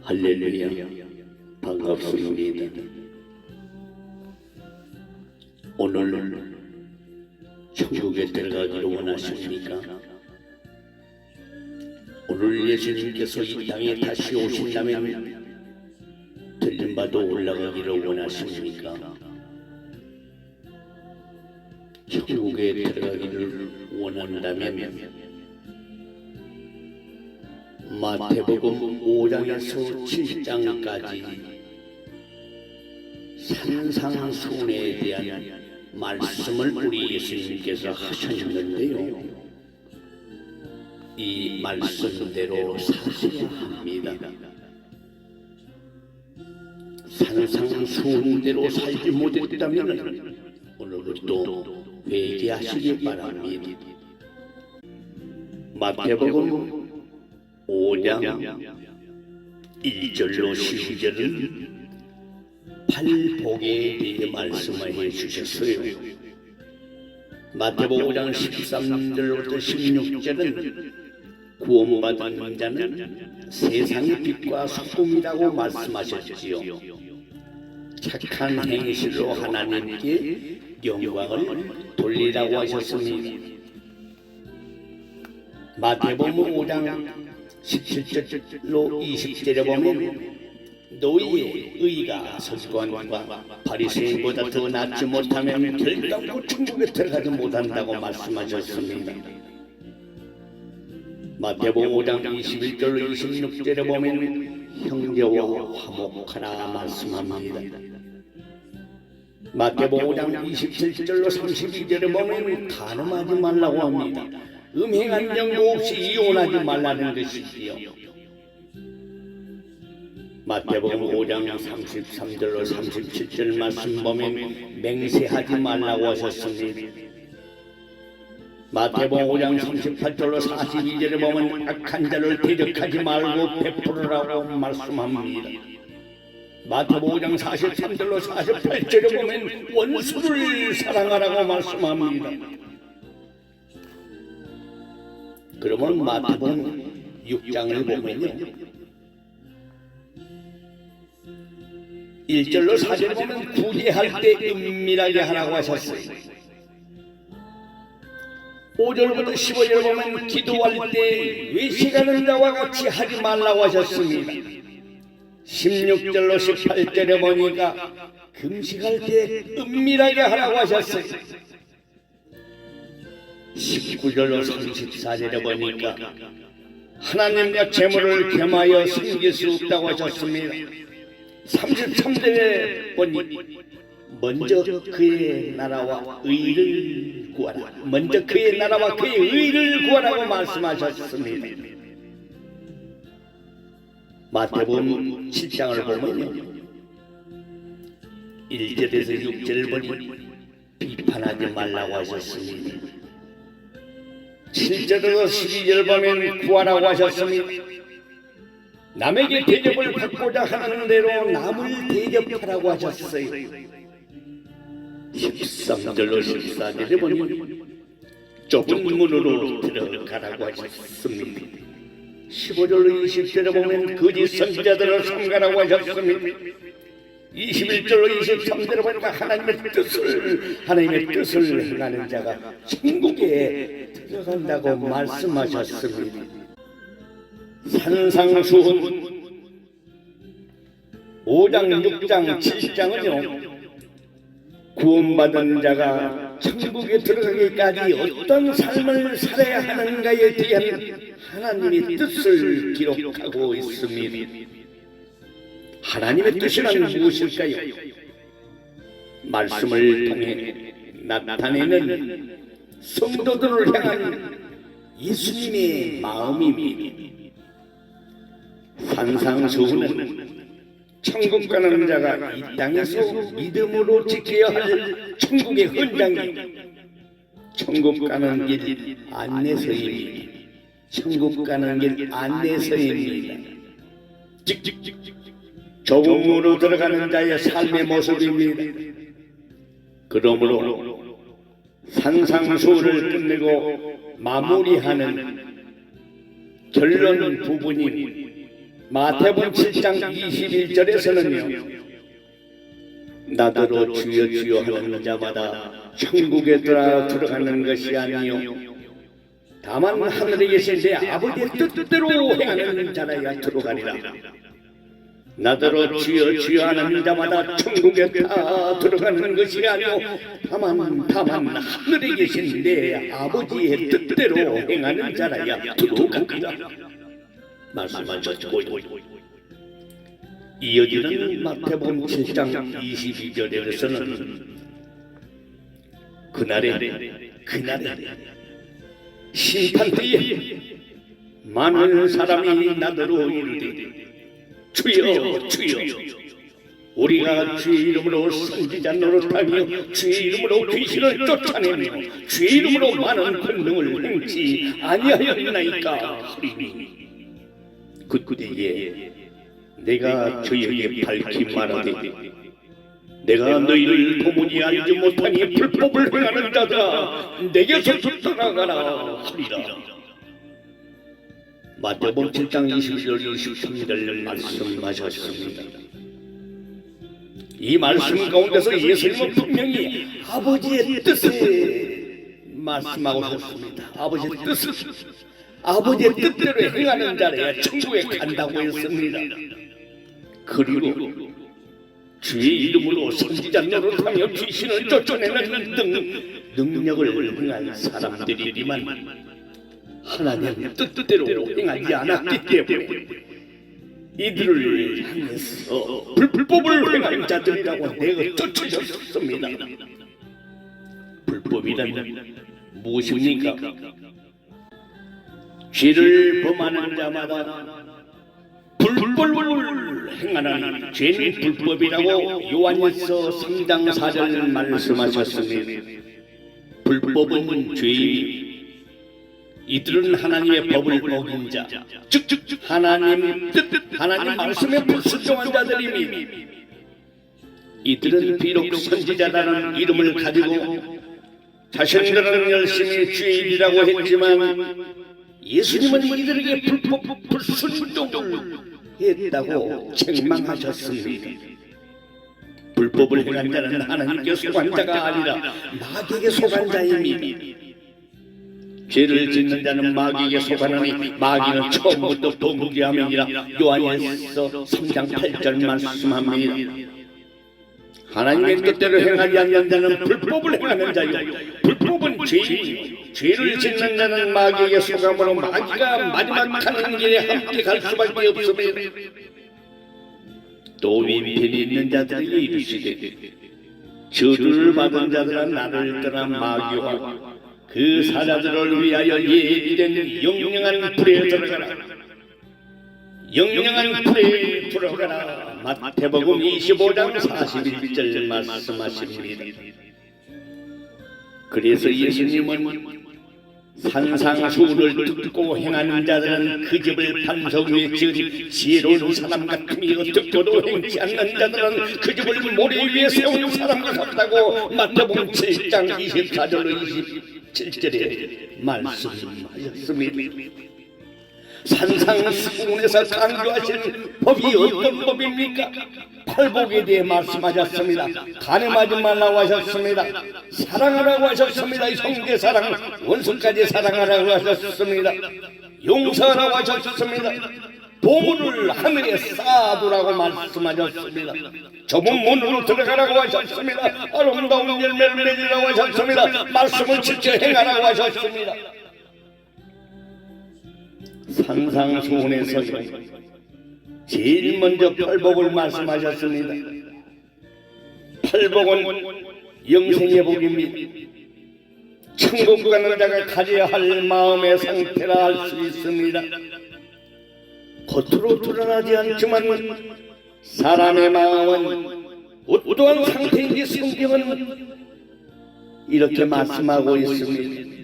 할렐루야, 반갑습니다. 오늘 천국에 들어가기를 원하십니까? 오늘 예수님께서 이 땅에 다시 오신다면 들린 바도 올라가기를 원하십니까? 천국에 들어가기를 원한다면 마태복음 5장에서 7장까지 산상수훈에 대한 말씀을 우리 예수님께서 하셨는데요, 이 말씀대로 사셔야 합니다. 산상수훈대로 살지 못했다면 오늘부터 회개하시기 바랍니다. 마태복음 5장 1절로 12절은 팔복에 대해 말씀을 해주셨어요. 마태복음 5장 13절부터 16절은 구원받은 자는 세상의 빛과 소금이라고 말씀하셨지요. 착한 행실로 하나님께 영광을 돌리라고 하셨습니다. 마태복음 5장 17절로 20절에 보면 너희의 의가 서기관과 바리새인보다 더 낫지 못하면 결단코 천국에 들어가지 못한다고 말씀하셨습니다. 마태복음 5장 21절로 26절에 보면 형제와 화목하라 말씀합니다. 마태복음 5장 27절로 32절에 보면 간음하지 말라고 합니다. 음행한 영도 없이 이혼하지 말라는 것이지요. 마태복음 5장 33절로 37절 말씀 보면 맹세하지 말라고 하셨습니다. 마태복음 5장 38절로 42절에 보면 악한 자를 대적하지 말고 베풀으라고 말씀합니다. 마태복음 5장 43절로 48절에 보면 원수를 사랑하라고 말씀합니다. 그러면 마태복음 6장을 보면요, 1절로 4절에 보면 구제할 때 은밀하게 하라고 하셨어요. 5절부터 15절에 보면 기도할 때 외식하는 자와 같이 하지 말라고 하셨습니다. 16절로 18절에 보니까 금식할 때 은밀하게 하라고 하셨어요. 19절로 34절에 보니까 하나님과 재물을 겸하여 섬길 수 없다고 하셨습니다. 33절에 보니 먼저 그의 나라와 의를 구하라, 먼저 그의 나라와 그의 의를 구하라고 말씀하셨습니다. 마태복음 7장을 보면요, 1절에서 6절을 보니 비판하지 말라고 하셨습니다. 7절에서 12절 보면 구하라고 하셨습니다. 남에게 대접을 받고자 하는 대로 남을 대접하라고 하셨어요. 13절로 14절에 보니 좁은 문으로 들어가라고 하셨습니다. 15절로 20절에 보면 거짓 선지자들을 삼가라고 하셨습니다. 21절로 23절에 보니까 하나님의 뜻을 행하는 자가 천국에 들어간다고 말씀하셨습니다. 산상수훈 5장, 6장, 7장은요, 구원받은 자가 천국에 들어가기까지 어떤 삶을 살아야 하는가에 대한 하나님의 뜻을 기록하고 있습니다. 하나님의 뜻이란 무엇일까요? 말씀을 통해 나타내는 성도들을 향한 예수님의 마음입니다. 산상수훈은 천국 가는 자가 이 땅에서 믿음으로 지켜야 할 천국의 헌장이 천국 가는 길 안내서입니다. 천국 가는 길 안내서입니다. 좁은 문으로 들어가는 자의 삶의 모습입니다. 그러므로 산상수훈을 끝내고 마무리하는 결론 부분이 마태복음 7장 21절에서는요, 나더러 주여 주여 하는 자마다 천국에 들어가는 것이 아니요 다만 하늘에 계신 내 아버지의 뜻대로 행하는 자라야 들어가리라. 나더러 주여 주여 하는 자마다 천국에 다 들어가는 것이 아니요 다만 하늘에 계신 내 아버지의 뜻대로 행하는 자라야 들어가리라. 말씀하셨고, 이어지는 마태복음 7장 22절에서는 그날에 심판때에 많은 사람이 나더러 이르되 주여 주여 우리가 주의 이름으로 선지자 노릇하며 주의 이름으로 귀신을 쫓아내며 주의 이름으로 많은 권능을 행치 아니하였나이까 하리니 그때에 내가 저희에게 밝히 말하되 내가 너희를 도무지 알지 못하니 불법을 행하는 자들아 내게서 떠나가라 하리라. 마태복음 7장 21절 23절 말씀하셨습니다. 이 말씀 가운데서 예수님은 분명히 아버지의 뜻을 말씀하고 있습니다. 아버지의 뜻대로 행하는 자라야 천국에 간다고 했습니다. 그리고 주의 이름으로 선지자 노릇하며 귀신을 쫓아내는 능력을 행한 사람들이지만 하나님의 뜻대로 행하지 않았기 때문에 이들을 향해서 불법을 행하는 자들이라고 내가 쫓아졌습니다. 불법이란 무엇입니까? 죄를 범하는 자마다 불법을 행하는 죄는 불법이라고 요한일서 3장 4절 말씀하셨습니다. 불법은 죄이니 이들은 하나님의 법을 어긴 자, 즉 하나님 말씀에 불순종한 자들이니 이들은 비록 선지자라는 이름을 가지고 자신들은 열심히 주의 일이라고 했지만 예수님은 이들에게 불순종을 했다고 책망하셨습니다. 불법을 행한 자는 하나님께 속한 자가 아니라 마귀에게 속한 자입니다. 죄를 짓는 자는 마귀에게 속하느니 마귀는 처음부터 범죄함이니라. 요한일서 3장 8절 말씀합니다. 하나님의 뜻대로 행하지 않는 자는 불법을 행하는 자요 불법은 죄이요 죄를 짓는 자는 마귀에게 속함으로 마귀가 마지막 가는 길에 함께 갈 수밖에 없습니다. 또 윈편이 있는 자들이 이르시되 저주를 받은 자들은 나를 떠난 마귀와 그 사자들을 위하여 예비된 영영한 불에 들어가라. 영영한 불에 들어가라. 마태복음 25장 41절 말씀하십니다. 그래서 예수님은 산상수훈을 듣고 행하는 자들은 그 집을 반석 위에 지은 지혜로운 사람 같으며 듣고도 행치 않는 자들은 그 집을 모래 위에 세운 사람과 같다고 마태복음 7장 24절로 27절에 말씀하셨습니다. 산상수훈에서 강조하신 법이 어떤 법입니까? 팔복에 대해 말씀하셨습니다. 간음하지 말라고 하셨습니다. 사랑하라고 하셨습니다. 형제 사랑, 원수까지 사랑하라고 하셨습니다. 용서하라고 하셨습니다. 보물을 하늘에 쌓아두라고 말씀하셨습니다. 좁은 문으로 들어가라고 하셨습니다. 아름다운 열매를 맺으라고 하셨습니다. 말씀을 지켜 행하라고 하셨습니다. 산상수훈에서 제일 먼저 팔복을 말씀하셨습니다. 팔복은 영생의 복입니다. 천국 가는 자가 가져야 할 마음의 상태라 할 수 있습니다. 겉으로 드러나지 않지만 사람의 마음은 어떠한 상태인지 성경은 이렇게 말씀하고 있습니다.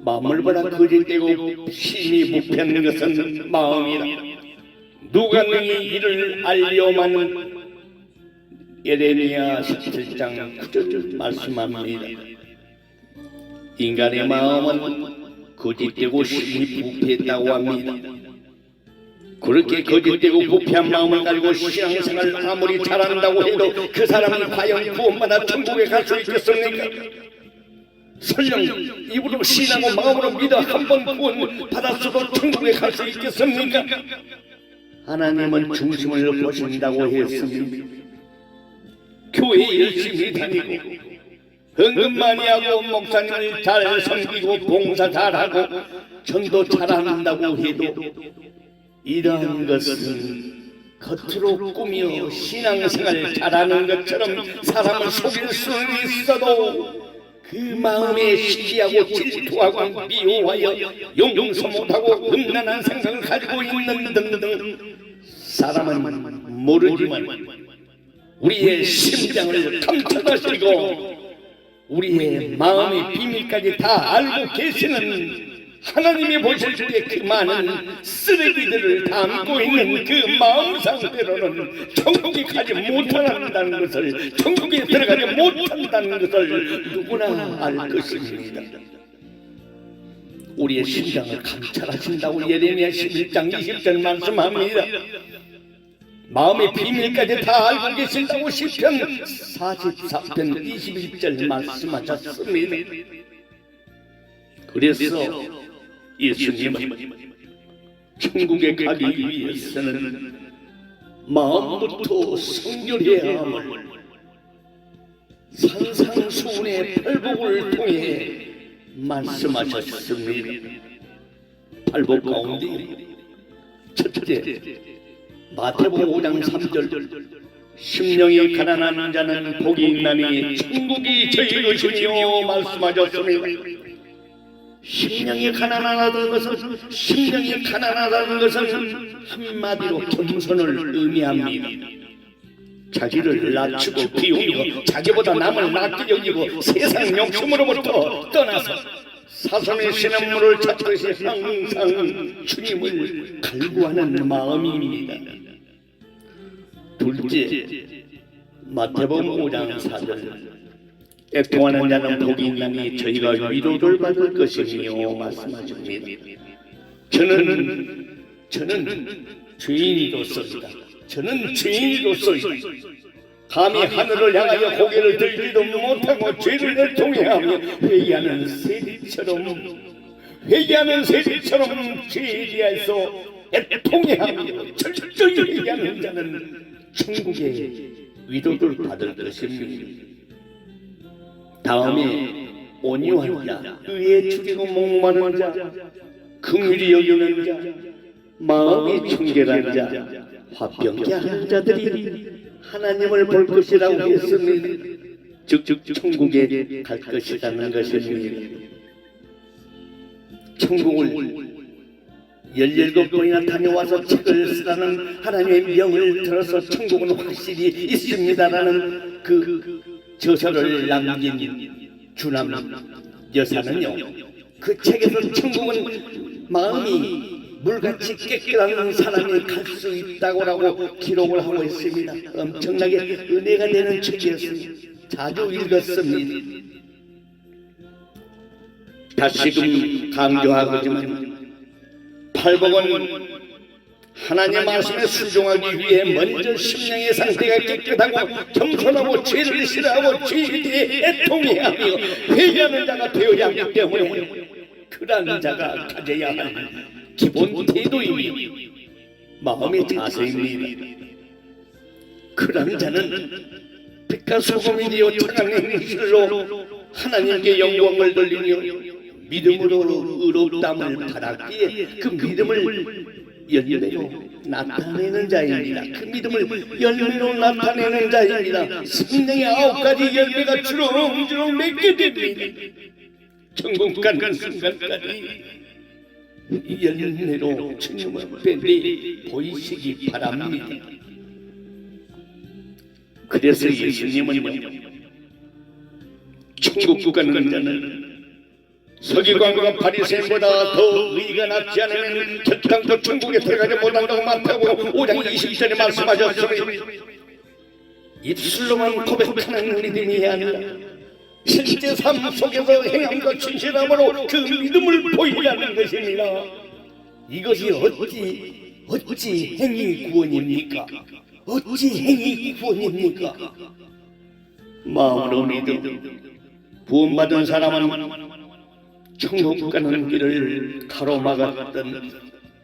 마음을 보라 거짓되고 심히 부패한 것은 마음이라. 누가 능히 이를 알려마는 예레미야 17장 9절 말씀합니다. 인간의 마음은 거짓되고 심히 부패했다고 합니다. 그렇게 거짓되고 부패한 마음을 가지고 신앙생활을 아무리 잘한다고 해도 그 사람이 과연 구원받아 천국에 갈 수 있겠습니까? 설령 입으로 신하고 마음으로 믿어 한번 구원 받았어도 천국에 갈 수 있겠습니까? 하나님은 중심을 보신다고 했습니다. 교회 열심히 다니고 헌금 많이 하고 목사님을 잘 섬기고 봉사 잘하고 전도 잘한다고 해도 이러한 것은 겉으로 꾸며 신앙생활 잘하는 것처럼 사람을 속일 수는 있어도 그 마음에 시기하고 질투하고 미워하여 용서 못하고 음란한 생각을 가지고 있는 등등 사람은 모르지만 우리의 심장을 감찰하시고 우리의 마음의 비밀까지 다 알고 계시는 하나님이 보실 때 그 많은 쓰레기들을 담고 있는 그 마음 상태로는 천국에 가지 못한다는 것을, 천국에 들어가지 못한다는 것을 누구나 알 것입니다. 우리의 심장을 감찰하신다고 예레미야 11장 20절 말씀합니다. 마음의 비밀까지 다 알고 계신다고 시편 44편 21절 말씀하셨습니다. 그래서 예수님은 천국에 가기 위해서는 마음부터 성결해야 함을 산상수훈의 팔복을 통해 말씀하셨습니다. 팔복 가운데 첫째, 마태복음 5장 3절 심령이 가난한 자는 복이 있나니 천국이 저희 것이며 말씀하셨습니다. 심령이 가난하다는 것은 한마디로 겸손을 의미합니다. 자기를 낮추고 비우며 자기보다 남을 낮게 여기고 세상 욕심으로부터 떠나서 사슴의 시냇물을 찾듯이 항상 주님을 갈구하는 마음입니다. 둘째, 마태복음 5장 4절 애통하는 자는 복이 있나니 저희가 위로를 받을 것이며 말씀하십니다. 저는 죄인이로서이다. 저는 죄인이로서이다. 감히 하늘을 향하여 고개를 들지도 못하고 죄를 애통해하며 회개하는 세리처럼 죄에 대해서 애통해하며 철저히 회개하는 자는 천국에 위로를 받을 것입니다. 다음에 온유한 자, 의에 죽이고 목마른 자, 긍휼히 여기는 자, 마음이 청결한 자, 화평케 하는 자들이 하나님을 볼 것이라고 했습니다. 즉 천국에 갈 것이라는 것입니다. 천국을 17번이나 다녀와서 책을 쓰라는 하나님의 명을 들어서 천국은 확실히 있습니다라는 그 저서를 남긴 주남 여사는요, 그 책에서 천국은 마음이 물같이 깨끗한 사람이 갈 수 있다고 기록을 하고 있습니다. 엄청나게 은혜가 되는 책이었습니다. 자주 읽었습니다. 다시금 강조하지만 팔복은 하나님 말씀에 순종하기 위해 먼저 심령의 상태가 깨끗하고 겸손하고 죄를 싫어하고 죄에 대해 애통해야 하며 회개하는 자가 되어야 하기 때문에 그러한 자가 가져야 할 기본 태도이며 마음의 자세입니다. 그러한 자는 빛과 소금이 되어 착한 행실로 하나님께 영광을 돌리며 믿음으로 의롭다함을 받았기에 그 믿음을 열매로 나타내는 자입니다. 그 믿음을 열매로 나타내는 자입니다. 생명의 9가지 열매가 주렁주렁 맺게 됩니다. 천국 가는 순간까지 이 열매로 주님 앞에 보이시기 바랍니다. 그래서 예수님은요, 천국 가는 자는 서기관과 바리새인보다 더 의가 낫지 않으면 결단코 천국에 들어가지 못한다고 마태복음 5장 20절에 말씀하셨습니다. 입술로만 고백하는 믿음이 아니라 실제 삶 속에서 행함과 진실함으로 그 믿음을 보이라는 것입니다. 이것이 어찌 어찌 행위 구원입니까? 어찌 행위 구원입니까? 마음으로 믿어 구원받은 사람은 천국 가는 길을 가로막았던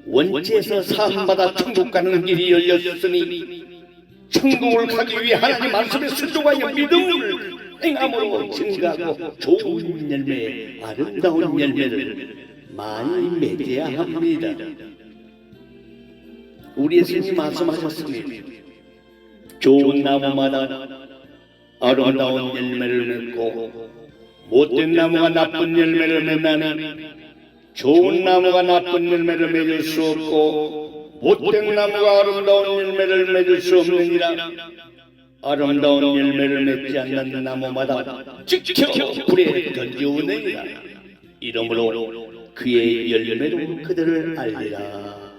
원죄에서 사함받아 천국 가는 길이 열렸으니 천국을 가기 위해 하나님 말씀에 순종하여 믿음을 행함으로 증가하고 좋은 열매, 아름다운 열매를 많이 맺어야 합니다. 우리 예수님 말씀하셨으니 좋은 나무마다 아름다운 열매를 맺고 못된 나무가 나쁜 열매를 맺나니 좋은 나무가 나쁜 열매를 맺을 수 없고 못된 나무가 아름다운 열매를 맺을 수 없느니라. 아름다운 열매를 맺지 않는 나무마다 지켜 불에 던지우느니라. 이러므로 그의 열매로 그들을 알리라.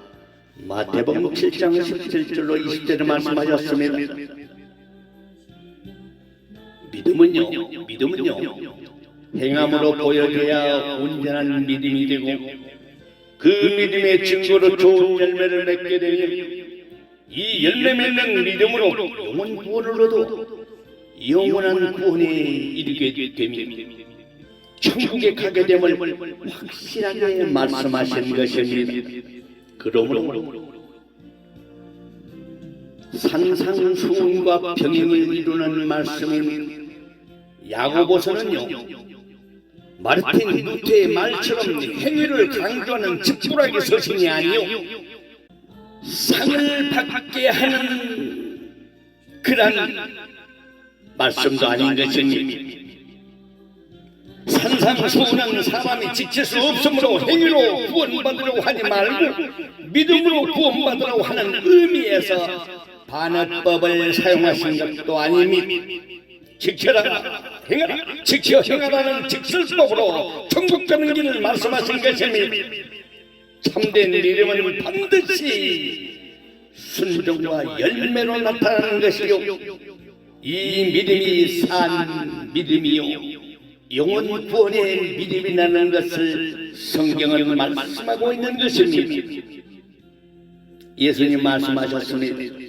마태복음 7장 17절로 20절에 말씀하셨습니다. 믿음은요 행함으로 보여줘야 온전한 믿음이 되고 그 믿음의 증거로 좋은 열매를 맺게 되니 이 열매 맺는 믿음으로 영원 구원을 얻어 영원한 구원에 이르게 되며 천국에 가게 됨을 확실하게 말씀하신 것입니다. 그러므로 산상수훈과 병행을 이루는 말씀인 야고보서는요 마르틴 루터의 말처럼 행위를 강조하는 집부라기 서신이 아니요 상을 받게 하는 그런 말씀도 아닌 것입니다. 산상수훈은 사람이 지킬 수 없으므로 행위로 구원받으려고 하지 말고 믿음으로 구원받으려고 하는 의미에서 반어법을 사용하신 것도 아니니 지켜라 행하라 지켜 행하라는 직설법으로 천국 가는 길을 말씀하신 것입니다. 참된 믿음은 반드시 순종과 열매로 나타나는 것이요 이 믿음이 산 믿음이요 영원 구원의 믿음이라는 것을 성경은 말씀하고 있는 것입니다. 예수님 말씀하셨으니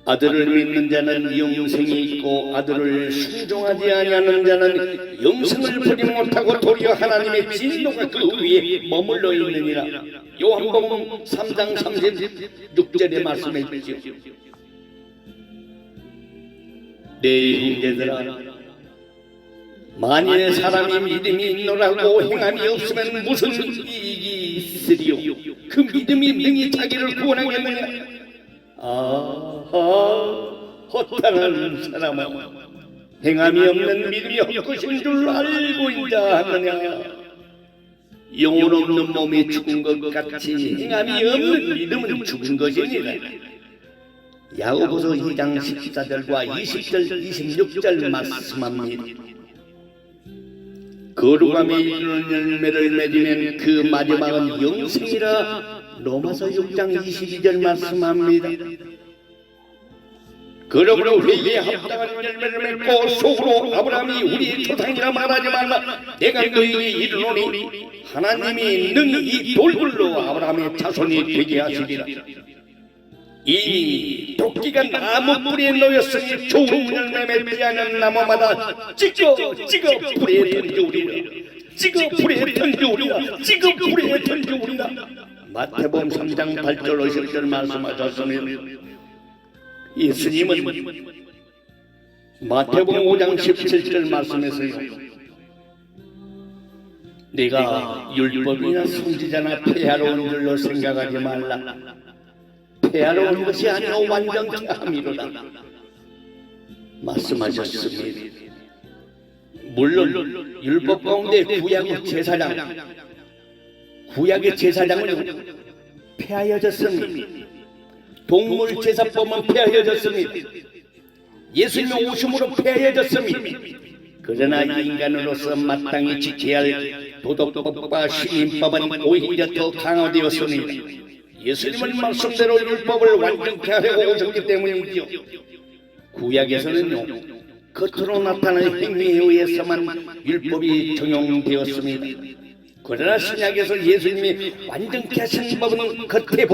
아들을 믿는 자는 영생이 있고 아들을 순종하지 아니하는 자는 영생을 보지 못하고 도리어 하나님의 진노가 그 위에 머물러 있느니라. 요한복음 3장 36절에 말씀해 주시오. 내 형제들아 만일 사람이 믿음이 있노라고 행함이 없으면 무슨 이익이 있으리요? 그 믿음이 능히 자기를 구원하겠느냐? 허탄한 사람아 행함이 없는 믿음이 헛것인 줄 알고 있다 하느냐? 영혼 없는 몸이 죽은 것 같이 행함이 없는 믿음은 죽은 것이니라. 야고보서 2장 14절과 20절 26절 말씀합니다. 거룩함에 이르는 열매를 맺으면 그 마지막은 영생이라. 로마서 6장 22절 말씀합니다. 그러므로 회개에 합당한 열매를 맺고 속으로 아브라함이 우리의 조상이라 말하지 말라. 내가 너희에게 이르노니 하나님이 능히 이 돌굴로 아브라함의 자손이 되게 하시리라. 이미 도끼가 나무 뿌리에 놓였으니 좋은 열매 맺지 않은 나무마다 찍어 불에 던져오리라. 찍어 불에 던져오리라. 찍어 불에 던져오리라. 마태복음 3장 8절 50절 말씀하셨으면 예수님은 마태복음 5장 17절 말씀에서요 내가 율법이나 선지자나 폐하러온 줄로 생각하지 말라. 폐하러온 것이 아니라 완전케 함이로다 말씀하셨습니다. 물론 율법 가운데 구약의 제사장은 폐하여졌습니다. 동물 제사법은 폐하여졌습니다. 예수님의 오심으로 폐하여졌습니다. 그러나 인간으로서 마땅히 지켜야 할 도덕법과 시민법은 오히려 더 강화되었습니다. 예수님은 말씀대로 율법을 완전케 하려고 오셨기 때문이지요. 구약에서는요 겉으로 나타나는 행위에 의해서만 율법이 적용되었습니다. 그러나 신약에서 예수님이 완전케 하신 법은 겉의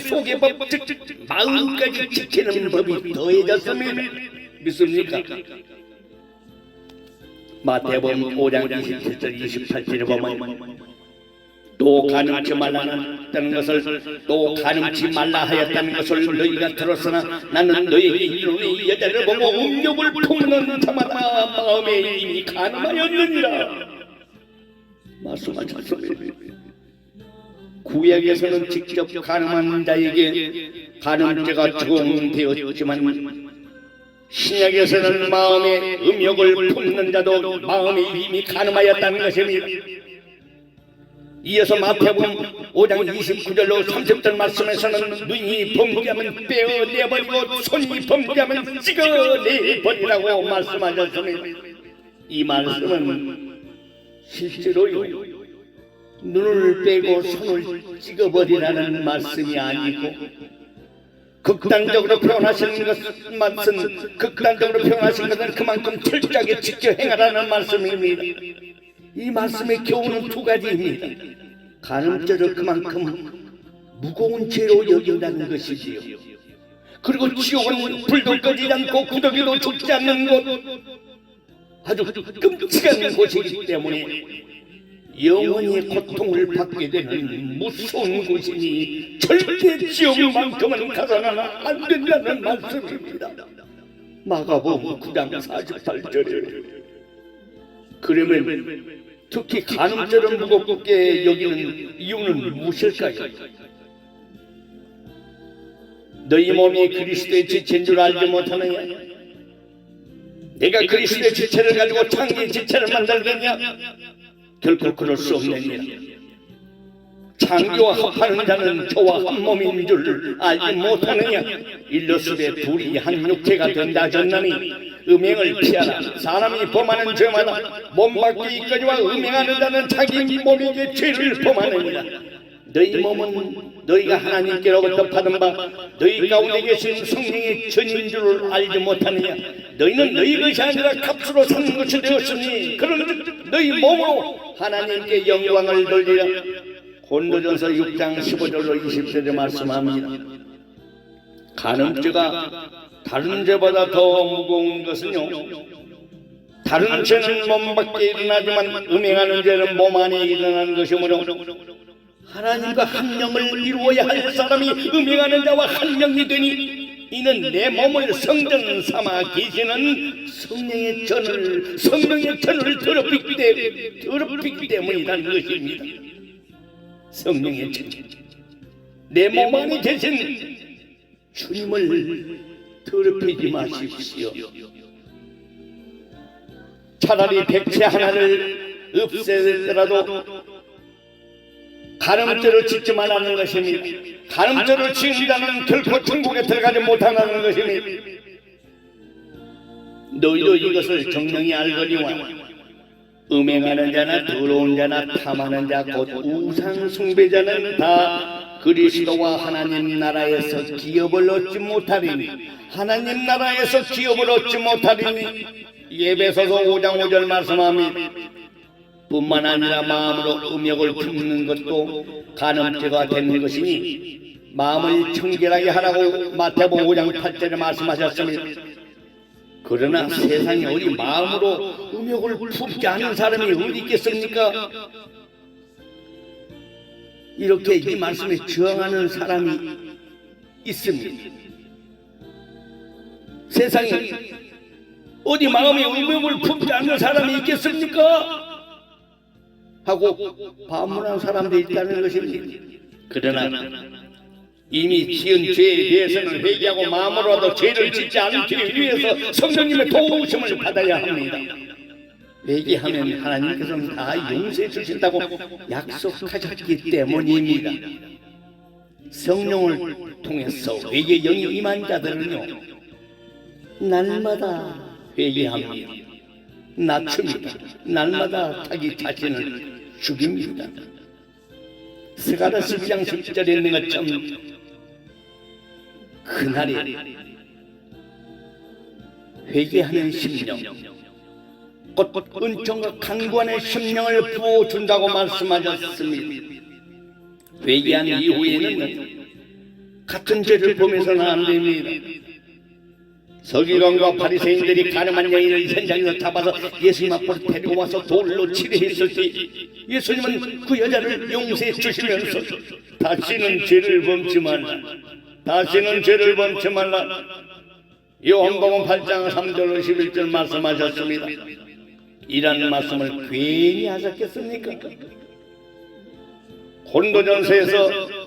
속의 법, 즉 마음까지 지키는 법이 더해졌음을 믿습니까? 마태복음 5장 27절 28절에 보면 또 가늠치 말라는 것을 또 가늠치 말라 하였다는 것을 너희가 들었으나 나는 너희에게 이르노니 여자를 보고 음욕을 품는 자마다 마음에 이미 가늠하였느니라 말씀하셨습니다. 구약에서는 직접 가늠한 자에게 가늠죄가 적용되었지만 신약에서는 마음에 음욕을 품는 자도 마음에 이미 가늠하였다는 것입니다. 이어서 마태복음 5장 29절로 30절 말씀에서는 눈이 범죄하면 빼어내버리고 손이 범죄하면 찍어내버리라고 말씀하셨습니다. 이 말씀은 실제로요 눈을 빼고 손을 찍어버리라는 말씀이 아니고 극단적으로 표현하신 것은 그만큼 철저하게 지켜 행하라는 말씀입니다. 이 말씀의 교훈은 두 가지입니다. 가늠죄를 그만큼 무거운 죄로 여긴다는 것이지요. 그리고 지옥은 불도 꺼지지 않고 구더기도 죽지 않는 곳, 아주 끔찍한 곳이기 때문에 영원히 고통을 받게 되는 무서운 곳이니 절대 지옥만큼은 가서는 안 된다는 말씀입니다. 마가복음 9장 48절에 그러면 특히 가늠죄를 무겁게 여기는 이유는 무엇일까요? 너희 몸이 그리스도의 지체인 줄 알지 못하느냐? 내가 그리스도의 지체를 가지고 창기의 지체를 만들겠냐? 결코 그럴 수 없느니라. 창조와 합하는 자는 저와 한 몸인 줄 알지 못하느냐? 일러스되 둘이 한 육체가 된다 하셨나니 음행을 피하라. 사람이 범하는 죄마다 몸 밖에 있거니와 음행하는 자는 자기 몸에게 죄를 범하느니라. 너희 몸은 너희가 하나님께로부터 받은 바 너희 가운데 계신 성령의 전인 줄 알지 못하느냐? 너희는 너희 것이 아니라 값으로 산 것이 되었으니 그런즉 너희 몸으로 하나님께 영광을 돌리라. 고린도전서 6장 15절로 20절에 말씀합니다. 가늠죄가 다른 죄보다 더 무거운 것은요, 다른 죄는 몸 밖에 일어나지만 음행하는 죄는 몸 안에 일어나는 것이므로 하나님과 한 영을 이루어야 할 사람이 음행하는 자와 한 영이 되니 이는 내 몸을 성전 삼아 계시는 성령의 전을 더럽히기 때문이라는 것입니다. 성령의 전, 내 몸 안에 계신 주님을 더럽히지 마십시오. 차라리 백체 하나를 없애더라도 가늠죄를 짓지 말라는 것입니다. 가늠죄를 지은 자는 결코 천국에 들어가지 못한다는 것입니다. 너희도 이것을 정령이 알거니와 음행하는 자나 더러운 자나 탐하는 자 곧 우상 숭배자는 다 그리스도와 하나님 나라에서 기업을 얻지 못하리니 하나님 나라에서 기업을 얻지 못하리니 에베소서 5장 5절 말씀합니다. 뿐만 아니라 마음으로 음욕을 품는 것도 가늠죄가 되는 것이니 마음을 청결하게 하라고 마태복음 5장 8절에 말씀하셨습니다. 그러나 세상에 어디 마음으로 음욕을 품지 않은 사람이 어디 있겠습니까? 이렇게 이 말씀에 저항하는 사람이 있습니다. 세상에 어디 마음에 음욕을 품지 않는 사람이 있겠습니까? 하고 반문한 사람들이 있다는 것입니다. 그러나 이미 지은 죄에 대해서는 회개하고 마음으로라도 죄를 짓지 않기 위해서 성령님의 도우심을 받아야 합니다. 회개하면 하나님께서는 다 용서해 주신다고 약속하셨기 때문입니다. 성령을 통해서 회개 영이 임한 자들은요, 날마다 회개합니다. 낮춥니다. 날마다 자기 자신을 죽입니다. 스가랴 12장 10절에 있는 것처럼 그날에 회개하는 심령, 곧 은총과 강구한의 심령을 부어준다고 말씀하셨습니다. 회개한 이후에는 같은 죄를 범해서는 안 됩니다. 서기관과 바리새인들이 가늠한 여인을 현장에서 잡아서 예수님 앞으로 데려와서 돌로 치려했을 때 예수님은 그 여자를 용서해 주시면서 다시는 죄를 범치 말라, 다시는 죄를 범치 말라, 요한복음 8장 3절 11절 말씀하셨습니다. 이런 말씀을 괜히 하셨겠습니까? 고린도전서에서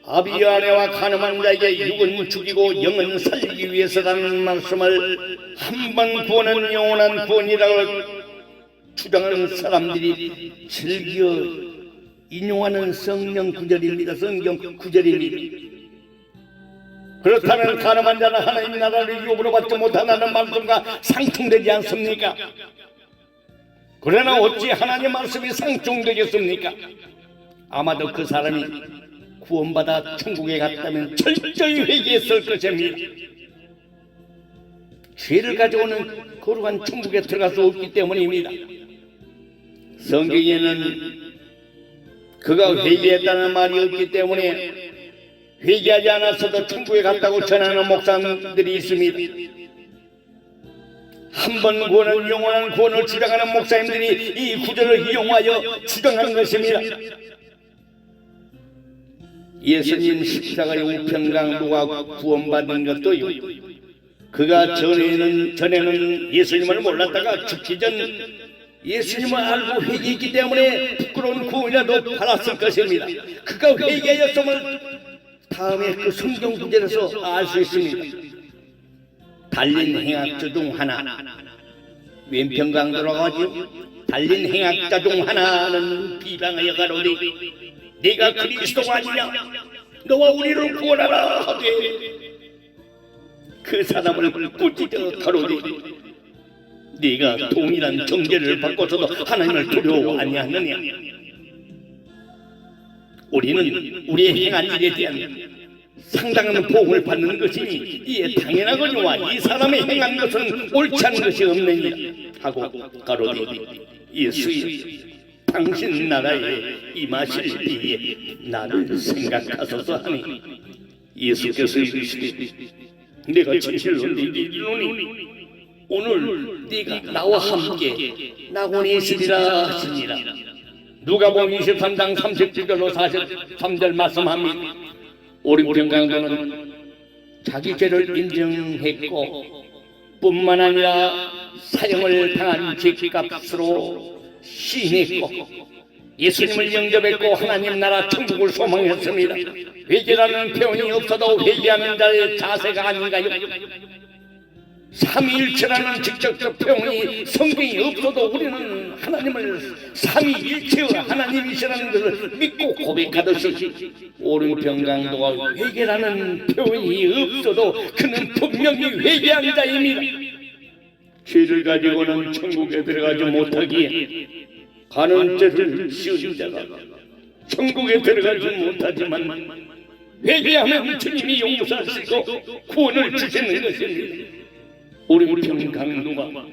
아비의 아내와 가늠한 자에게 육은 죽이고 영은 살리기 위해서라는 말씀을 한 번 구원은 영원한 구원이라고 주장하는 사람들이 즐겨 인용하는 성령 구절입니다. 성경 구절입니다. 그렇다면 가늠한 자는 하나님 나라를 유업으로 받지 못한다는 말씀과 상충되지 않습니까? 그러나 어찌 하나님 말씀이 상충되겠습니까? 아마도 그 사람이 구원받아 천국에 갔다면 철저히 회개했을 것입니다. 죄를 가져오는 거룩한 천국에 들어갈 수 없기 때문입니다. 성경에는 그가 회개했다는 말이 없기 때문에 회개하지 않았어도 천국에 갔다고 전하는 목사들이 있습니다. 한 번 구원은 영원한 구원을 주장하는 목사님들이 이 구절을 이용하여 주장하는 것입니다. 예수님 십자가의 우편강도가 구원받은 것도요, 그가 전에는 예수님을 몰랐다가 죽기 전 예수님을 알고 회개했기 때문에 부끄러운 구원이라도 받았을 것입니다. 그가 회개하였음을 다음에 그 성경 구절에서 알 수 있습니다. 달린 행악자 중 하나, 왼편강도라고 하죠. 달린 행악자 중 하나는 비방하여 가로되 네가 그리스도가 아니냐, 너와 우리를 구원하라 하되 그 사람을 꾸짖어 가로되 네가 동일한 정죄를 받고서도 하나님을 두려워 아니하느냐. 우리는 우리의 행한 일에 대한 상당한 보응을 받는 것이니 이에 당연하거니와 이 사람의 행한 것은 옳지 않은 것이 없느니라 하고 가로되 예수여, 당신 나라에 임하실 때에 나를 생각하소서 하니 예수께서 이르시되 내가 진실로 네게 이르노니 오늘 네가 나와 함께 낙원에 있으리라 하시니라. 누가복음 23장 37절로 43절 말씀합니다. 오른편강도는 자기 죄를 인정했고 뿐만 아니라 사형을 당한 죄값으로 시인했고 예수님을 영접했고 하나님 나라 천국을 소망했습니다. 회개라는 표현이 없어도 회개하는 자의 자세가 아닌가요? 삼위일체라는 직접적 표현이 성경이 없어도 우리는 하나님을 삼위일체의 하나님이시라는 것을 믿고 고백하듯이 오른편강도가 회개라는 표현이 없어도 그는 분명히 회개한 자입니다. 죄를 가지고는 천국에 들어가지 못하기에 가는 죄를 지은 자가 천국에 들어가지 못하지만 회개하면 주님이 용서하시고 구원을 주시는 것입니다. 오른편강도가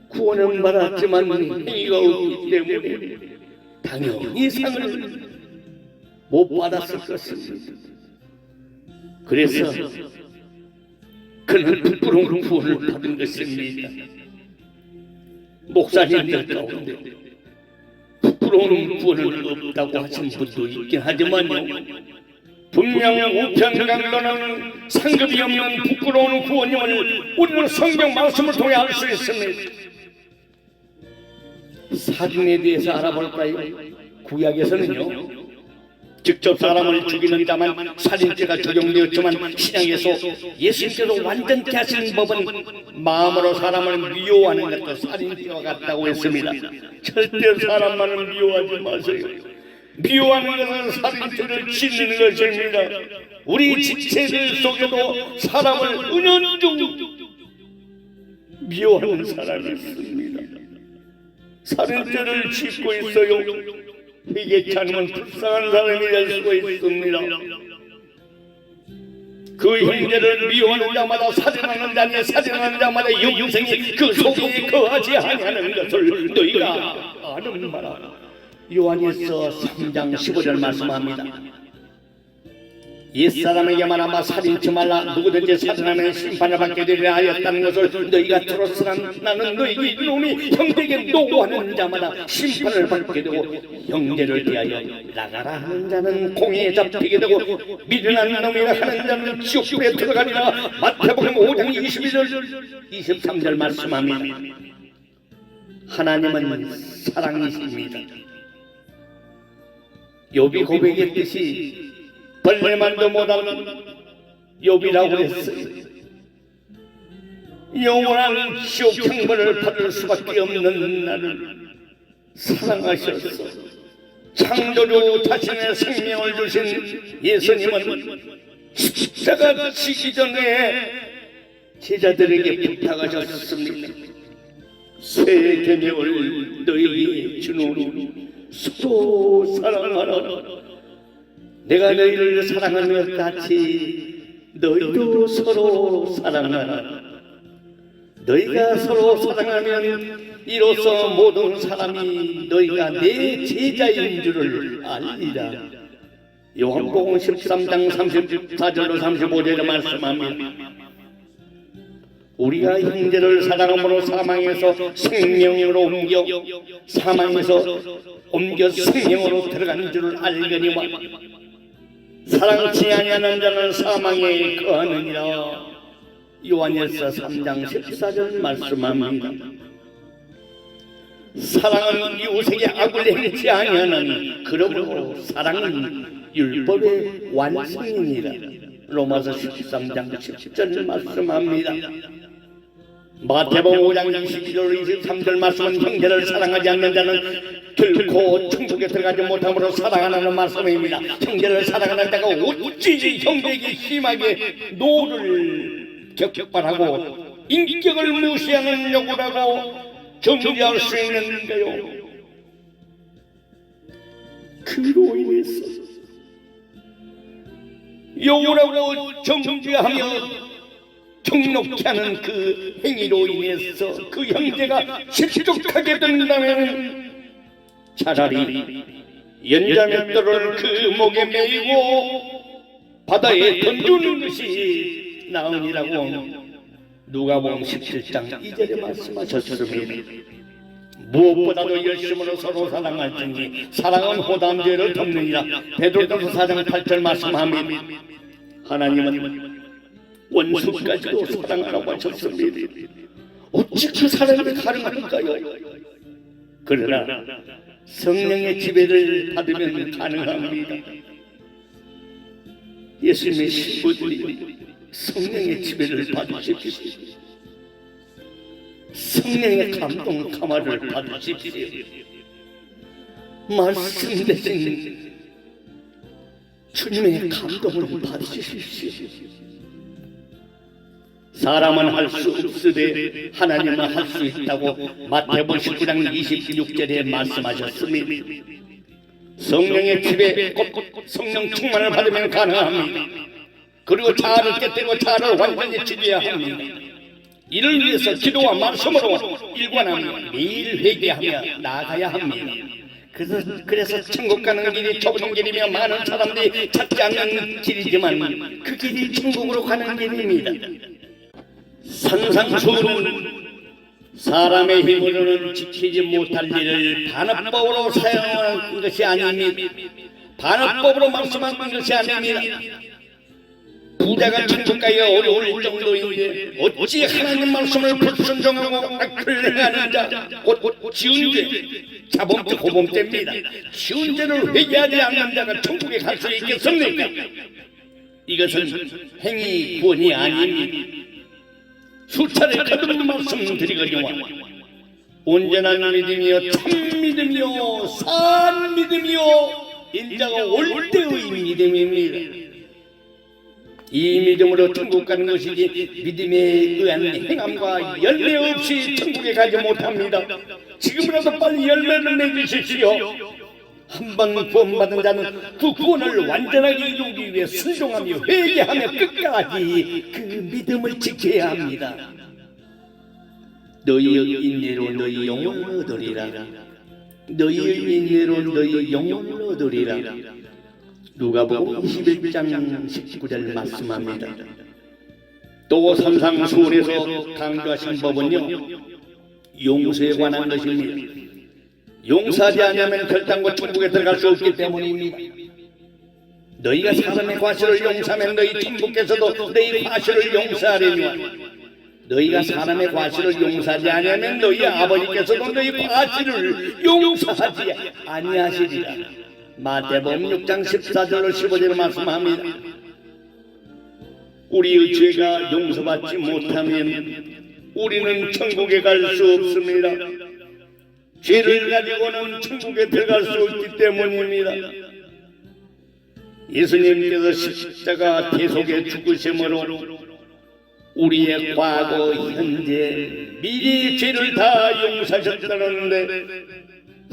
구원은 받았지만 행위가 없기 때문에 당연히 상을 못 받았을 것입니다. 그래서 그는 부끄러운 구원을 받은 것입니다. 목사님들 가운데 부끄러운 구원은 없다고 하신 분도 있긴 하지만요, 분명 우편강도는 상급이 없는 부끄러운 구원임을 우리는 성경 말씀을 통해 알 수 있습니다. 살인에 대해서 알아볼까요? 구약에서는요, 직접 사람을 죽이는 자만 살인죄가 적용되었지만 신약에서 예수님께서 완전케 하신 법은 마음으로 사람을 미워하는 것도 살인죄와 같다고 했습니다. 절대 사람만은 미워하지 마세요. 미워하는 것은 살인죄를 짓는 것입니다. 우리 지체들 속에도 사람을 은연중 미워하는 사람이 있습니다. 살인죄를 짓고 있어요. 회개치 않으면 불쌍한 사람이 될 수가 있습니다. 그 형제를 미워하는 자마다 살인하는 자니 살인하는 자마다 영생이 그 속에 거하지 아니하는 것을 너희가 아는 바라. 요한일서 3장 15절 말씀합니다. 옛사람에게만 아마 살인치 말라. 누구든지 살인하면 심판을 받게 되리라 하였다는 것을 너희가 들었으나 나는 너희에게 이르노니 형제에게 노하는 자마다 심판을 받게 되고 형제를 대하여 나가라 하는 자는 공에 잡히게 되고 미련한 놈이라 하는 자는 지옥불에 들어가리라. 마태복음 5장 22절 23절 말씀합니다. 하나님은 사랑이십니다. 욥이 고백했듯이 벌레만도 못하는 욥이라고 했어요. 영원한 지옥 형벌을 받을 수밖에 없는 나를 사랑하셔서 창조주 자신의 생명을 주신 예수님은 십자가 지기 전에 제자들에게 부탁하셨습니다. 새 계명을 너희에게 주노니 서로 사랑하라. 내가 너희를 사랑하는 것 같이 너희도 서로 사랑하라. 너희가 서로 사랑하면 이로써 모든 사람이 너희가 내 제자인 줄을 알리라. 요한복음 13장 34절로 35절에 말씀합니다. 우리가 형제를 사랑함으로 사망에서 생명으로 옮겨 사망에서 옮겨 생명으로 들어간 줄을 알거니와 사랑치 아니하는 자는 사망에 거하느니라. 요한일서 3장 14절 말씀합니다. 사랑은 이웃에게 악을 행치 아니하나니 그러므로 사랑은 율법의 완성이니라. 로마서 13장 10절 말씀합니다. 마태복음 5장 22절 23절 말씀은 형제를 사랑하지 않는 자는 결코 천국에 들어가지 못함으로 사랑하는 말씀입니다. 형제를 사랑하는 자가 어찌 형제에게 심하게 노를 격발하고 인격을 무시하는 요구라고 정죄할 수 있는가요? 그로 인해서 요구라고 정죄하며 경록케 하는 그 행위로 인해서 그 형제가 실족하게 된다면 차라리 연자맷돌을 그 목에 매이고 바다에 던지는 것이 나으니라고 누가복음 17장 2절에 말씀하셨습니다. 무엇보다도 열심으로 서로 사랑할지니 사랑은 호담죄를 덮느니라. 베드로전서 4장 8절 말씀합니다. 하나님은 원수까지도 사랑하라고 하셨습니다. 어찌 그 사랑이 가능할까요? 그러나 성령의 지배를 받으면 가능합니다. 예수님의 신부들이 성령의 지배를 받으십시오. 성령의 감동 감화를 받으십시오. 말씀 대신 주님의 감동을 받으십시오. 사람은 할 수 없으되 하나님은 할 수 있다고 마태복음 19장 26절에 말씀하셨습니다. 성령의 지배, 성령 충만을 받으면 가능합니다. 그리고 자아를 깨뜨리고 자아를 완전히 지배해야 합니다. 이를 위해서 기도와 말씀으로 일관하며 매일 회개하며 나아가야 합니다. 그래서 천국 가는 길이 좁은 길이며 많은 사람들이 찾지 않는 길이지만 그 길이 천국으로 가는 길입니다. 산상수훈은 사람의 힘으로는 지키지 못할 일을 반어법으로 사용하는 것이 아닙니다. 반어법으로 말씀하는 것이 아닙니다. 부자가 천국 가기가 어려울 정도인데 어찌 하나님 말씀을 불순종하고 악을 행하는 자, 곧 지은 죄, 자범죄, 고범죄입니다. 지은 죄를 회개하지 않는 자가 천국에 갈 수 있겠습니까? 이것은 행위 구원이 아닙니다. 수차례 거듭 말씀드리거니와 온전한 믿음이요 참 믿음이요 산 믿음이요 인자가 올 때의 믿음입니다. 이 믿음으로 천국 가는 것이지 믿음에 의한 행함과 열매 없이 천국에 가지 못합니다. 지금이라도 빨리 열매를 내주십시오. 한 번 구원받은 자는 그 구원을 완전하게 이루기 위해 순종하며 회개하며 끝까지 그 믿음을 지켜야 합니다. 너희의 인내로 너희 영혼을 얻으리라. 너희의 인내로 너희 영혼을 얻으리라. 누가복음 21장 19절 말씀합니다. 또 산상수훈에서 강조하신 법은요, 용서에 관한 것입니다. 용서하지 않으면 결단코 천국에 들어갈 수 없기 때문입니다. 너희가 사람의 과실을 용서하면 너희 천국께서도 너희 과실을 용서하리니와 너희가 사람의 과실을 용서하지 않으면 너희 아버지께서도 너희 과실을 용서하지 아니하시리라. 마태복음 6장 14절로 15절로 말씀합니다. 우리의 죄가 용서받지 못하면 우리는 천국에 갈 수 없습니다. 죄를 가지고는 천국에 들어갈 수 없기 때문입니다. 예수님께서 십자가 대속에 죽으심으로 우리의 과거, 현재, 미래의 죄를 다 용서하셨다는데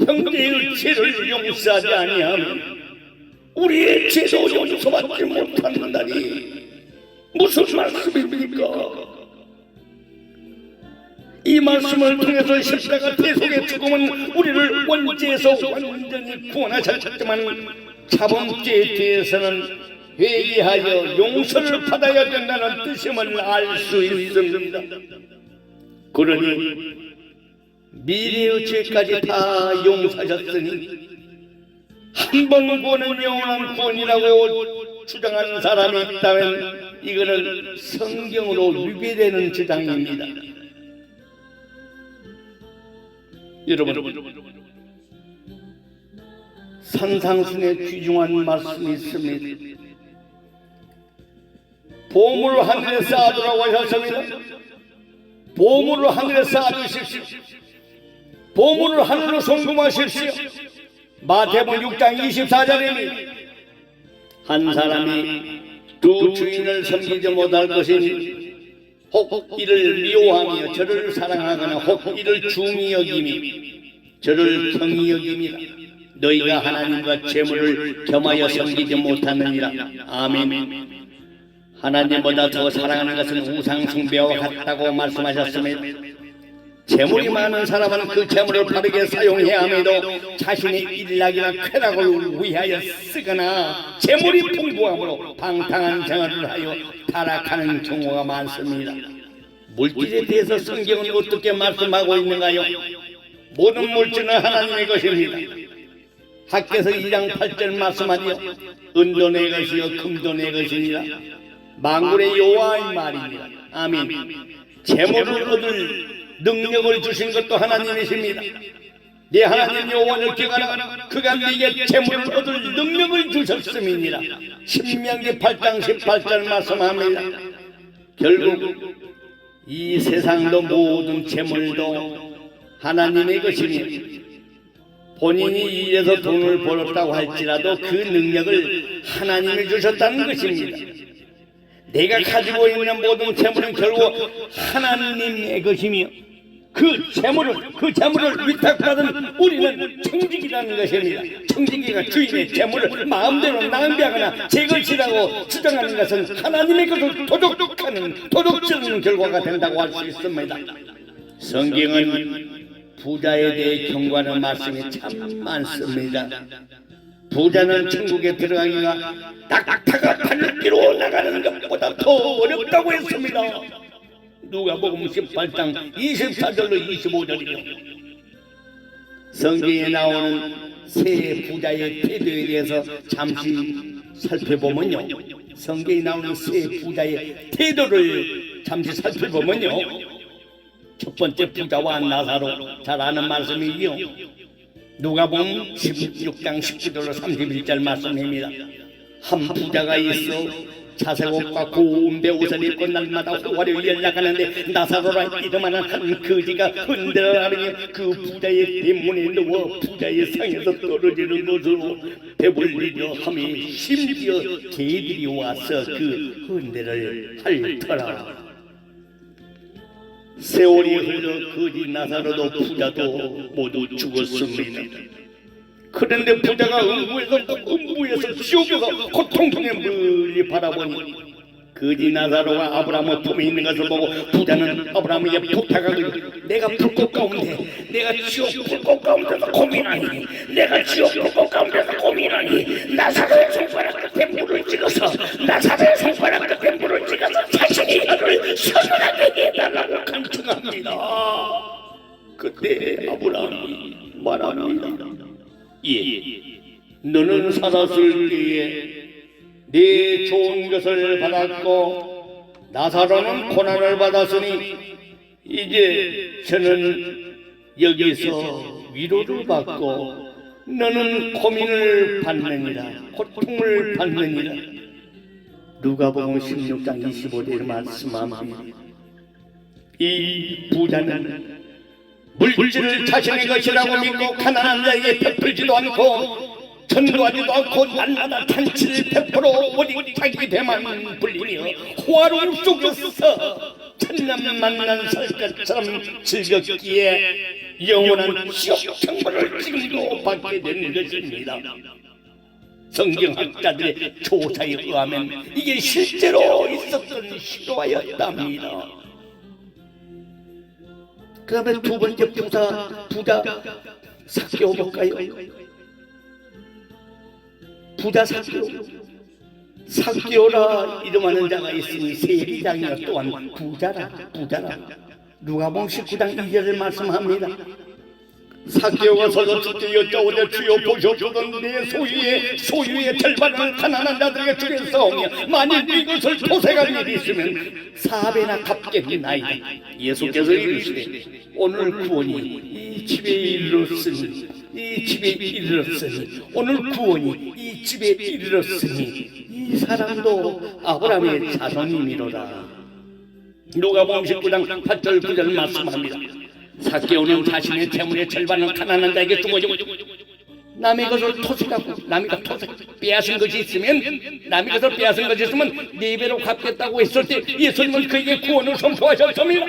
형제의 죄를 용서하지 아니하면 우리의 죄도 용서받지 못한다니 무슨 말씀입니까? 이 말씀을 통해서 십자가 대속의 죽음은 우리를 원죄에서 완전히 구원하셨지만 차범죄에 대해서는 회개하여 용서를 받아야 된다는 뜻임을 알 수 있습니다. 그러니 미래의 죄까지 다 용서하셨으니 한 번 구원은 영원한 구원이라고 주장하는 사람이 있다면 이거는 성경으로 위배되는 주장입니다. 여러분, 산상순에 귀중한 말씀이 있습니다. 보물을 하늘에 쌓아두라고 하셨습니다. 보물을 하늘에 쌓아두십시오. 보물을 하늘로 송금하십시오. 마태복음 6장 24절입니다. 한 사람이 두 주인을 섬기지 못할 것이니 혹 이를 미워하며 저를 사랑하거나 혹 이를 중히 여김이 저를 경히 여김이라. 너희가 하나님과 재물을 겸하여 섬기지 못하느니라. 아멘. 하나님보다 더 사랑하는 것은 우상 숭배와 같다고 말씀하셨습니다. 재물이 많은 사람은 그 재물을 바르게 사용해야 함에도 자신의 일락이나 쾌락을 위하여 쓰거나 재물이 풍부함으로 방탕한 생활을 하여 타락하는 경우가 많습니다. 물질에 대해서 성경은 어떻게 말씀하고 있는가요? 모든 물질은 하나님의 것입니다. 학개서 2장 8절 말씀하지요. 은도 내 것이요 금도 내 것이니라. 만군의 여호와의 말입니다. 아멘. 재물을 얻을 능력을 주신 것도 하나님이십니다. 네 하나님 여호와를 기억하라. 그가 네게 재물을 얻을 능력을 주셨음이니라. 신명기 8장 18절 말씀합니다. 결국 이 세상도 모든 재물도 하나님의 것이니 본인이 일해서 돈을 벌었다고 할지라도 그 능력을 하나님이 주셨다는 것입니다. 내가 가지고 있는 모든 재물은 결국 하나님의 것이며 그 재물을 위탁받은 우리는 청지기라는 것입니다. 청지기가 주인의 재물을 마음대로 낭비하거나 제 것이라고 주장하는 것은 하나님의 것을 도둑질하는 결과가 된다고 할 수 있습니다. 성경은 부자에 대해 경고하는 말씀이 참 많습니다. 부자는 천국에 들어가기가 낙타가 바늘기로 나가는 것보다 더 어렵다고 했습니다. 누가복음 18장 24절로 25절이요. 성경에 나오는 세 부자의 태도에 대해서 잠시 살펴보면요. 성경에 나오는 세 부자의 태도를 잠시 살펴보면요. 첫 번째 부자와 나사로, 잘 아는 말씀이지요. 누가복음 16장 19절로 31절 말씀입니다. 한 부자가 있어 자색 옷과 고운 배옷을 입고 날마다 호화를 연락하는데 나사로라 이름하는 한 거지가 흔들어가며 그 부자의 대문에 누워 부자의 상에서 떨어지는 것으로 배불리려 하며 심지어 개들이 와서 그 흔들을 핥더라. 세월이 흘러 거지 나사로도 부자도 모두 죽었습니다. 그런데 부자가 음부에서 지옥에서 고통 중에 멀리 바라보니 거지 나사로가 아브라함의 품에 있는 것을 보고 부자는 아브라함에게 부탁하고 내가 불꽃 가운데 내가 지옥 불꽃 가운데서 고민하니 내가 지옥 불꽃 가운데서 고민하니 나사로의 손가락 끝에 물을 찍어서 나사로의 손가락 끝에 물을 찍어서 자신의 혀를 서늘하게 해달라고 간청합니다. 그때 아브라함이 말합니다. 예, 너는 살았을 때에 네 좋은 것을 받았고 나사로는 고난을 받았으니 이제 저는 여기서 위로를 받고 너는 고민을 받느니라 고통을 받느니라. 누가복음 16장 25절에 말씀합니다. 이 부자는 물질을 자신의 것이라고 믿고 가난한 자에게 베풀지도 않고 전도하지도 않고 날마다 잔치를 베풀어 오직 자기 배만 불리며 호화로움 속에서 천년 만난 살 것처럼 즐겁기에 영원한 지옥 형벌을 지금도 받게 되는 것입니다. 성경학자들의 조사에 의하면 이게 실제로 있었던 실화였답니다. 그 다음에 두 번째 부자 삭개오 볼까요? 부자 삭개오라 이름하는 자가 있으니 세리장이여 또한 부자라. 누가복음 19장 2절을 말씀합니다. 삭개오가 서서 주께 여짜오되 주여 보시옵소서 내 소유의 절반을 가난한 자들에게 주겠사오며 만일 이것을 토색할 일이 있으면 4배나 갚겠나이다. 예수께서 이르시되 오늘 구원이 이 집에 이르렀으니 오늘 구원이 이 집에 이르렀으니 이 사람도 아브라함의 자손이니로다. 누가복음 19장 8절 9절 말씀합니다. 삭개오는 자신의 재물의 절반을 가난한 자에게 주고 남의 것을 토색하고 남의 것 빼앗은 것이 있으면 남의 것을 빼앗은 것이 있으면 4배로 갚겠다고 했을 때 예수님은 그에게 구원을 선포하셨습니다.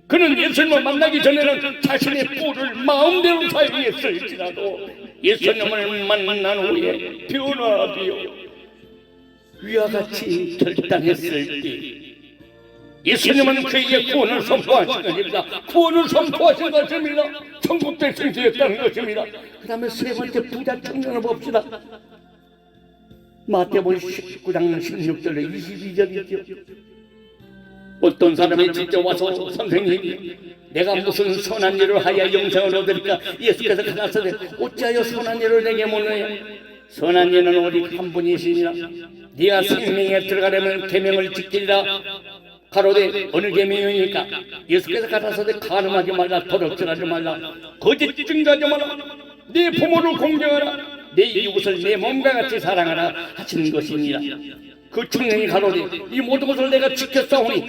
그는 예수님을 만나기 전에는 자신의 뿔을 마음대로 사용했을지라도 예수님을 만난 후에 변화되어 위와 같이 결단했을 때 예수님은 그에게 구원을 선포하신 것입니다. 구원을 선포하신 것입니다. 천국 백성 되었다는 것입니다. 그 다음에 세 번째 부자 청년을 봅시다. 마태복음 19장 16절에 22절이죠. 어떤 사람이 직접 와서 선생님 내가 무슨 선한 일을 하여 영생을 얻을까? 예수께서 가라사대 어찌하여 선한 일을 내게 묻느냐? 선한 이는 오직 한 분이시니라. 네가 생명에 들어가려면 계명을 지키리라. 가로되 어느 계명이니까? 예수께서 가라사대 간음하지 말라, 도둑질하지 말라, 거짓 증거하지 말라, 네 부모를 공경하라, 내 이웃을 내 몸과 같이 사랑하라 하시는 것이니라. 그 청년이 가로되 이 모든 것을 내가 지켰사오니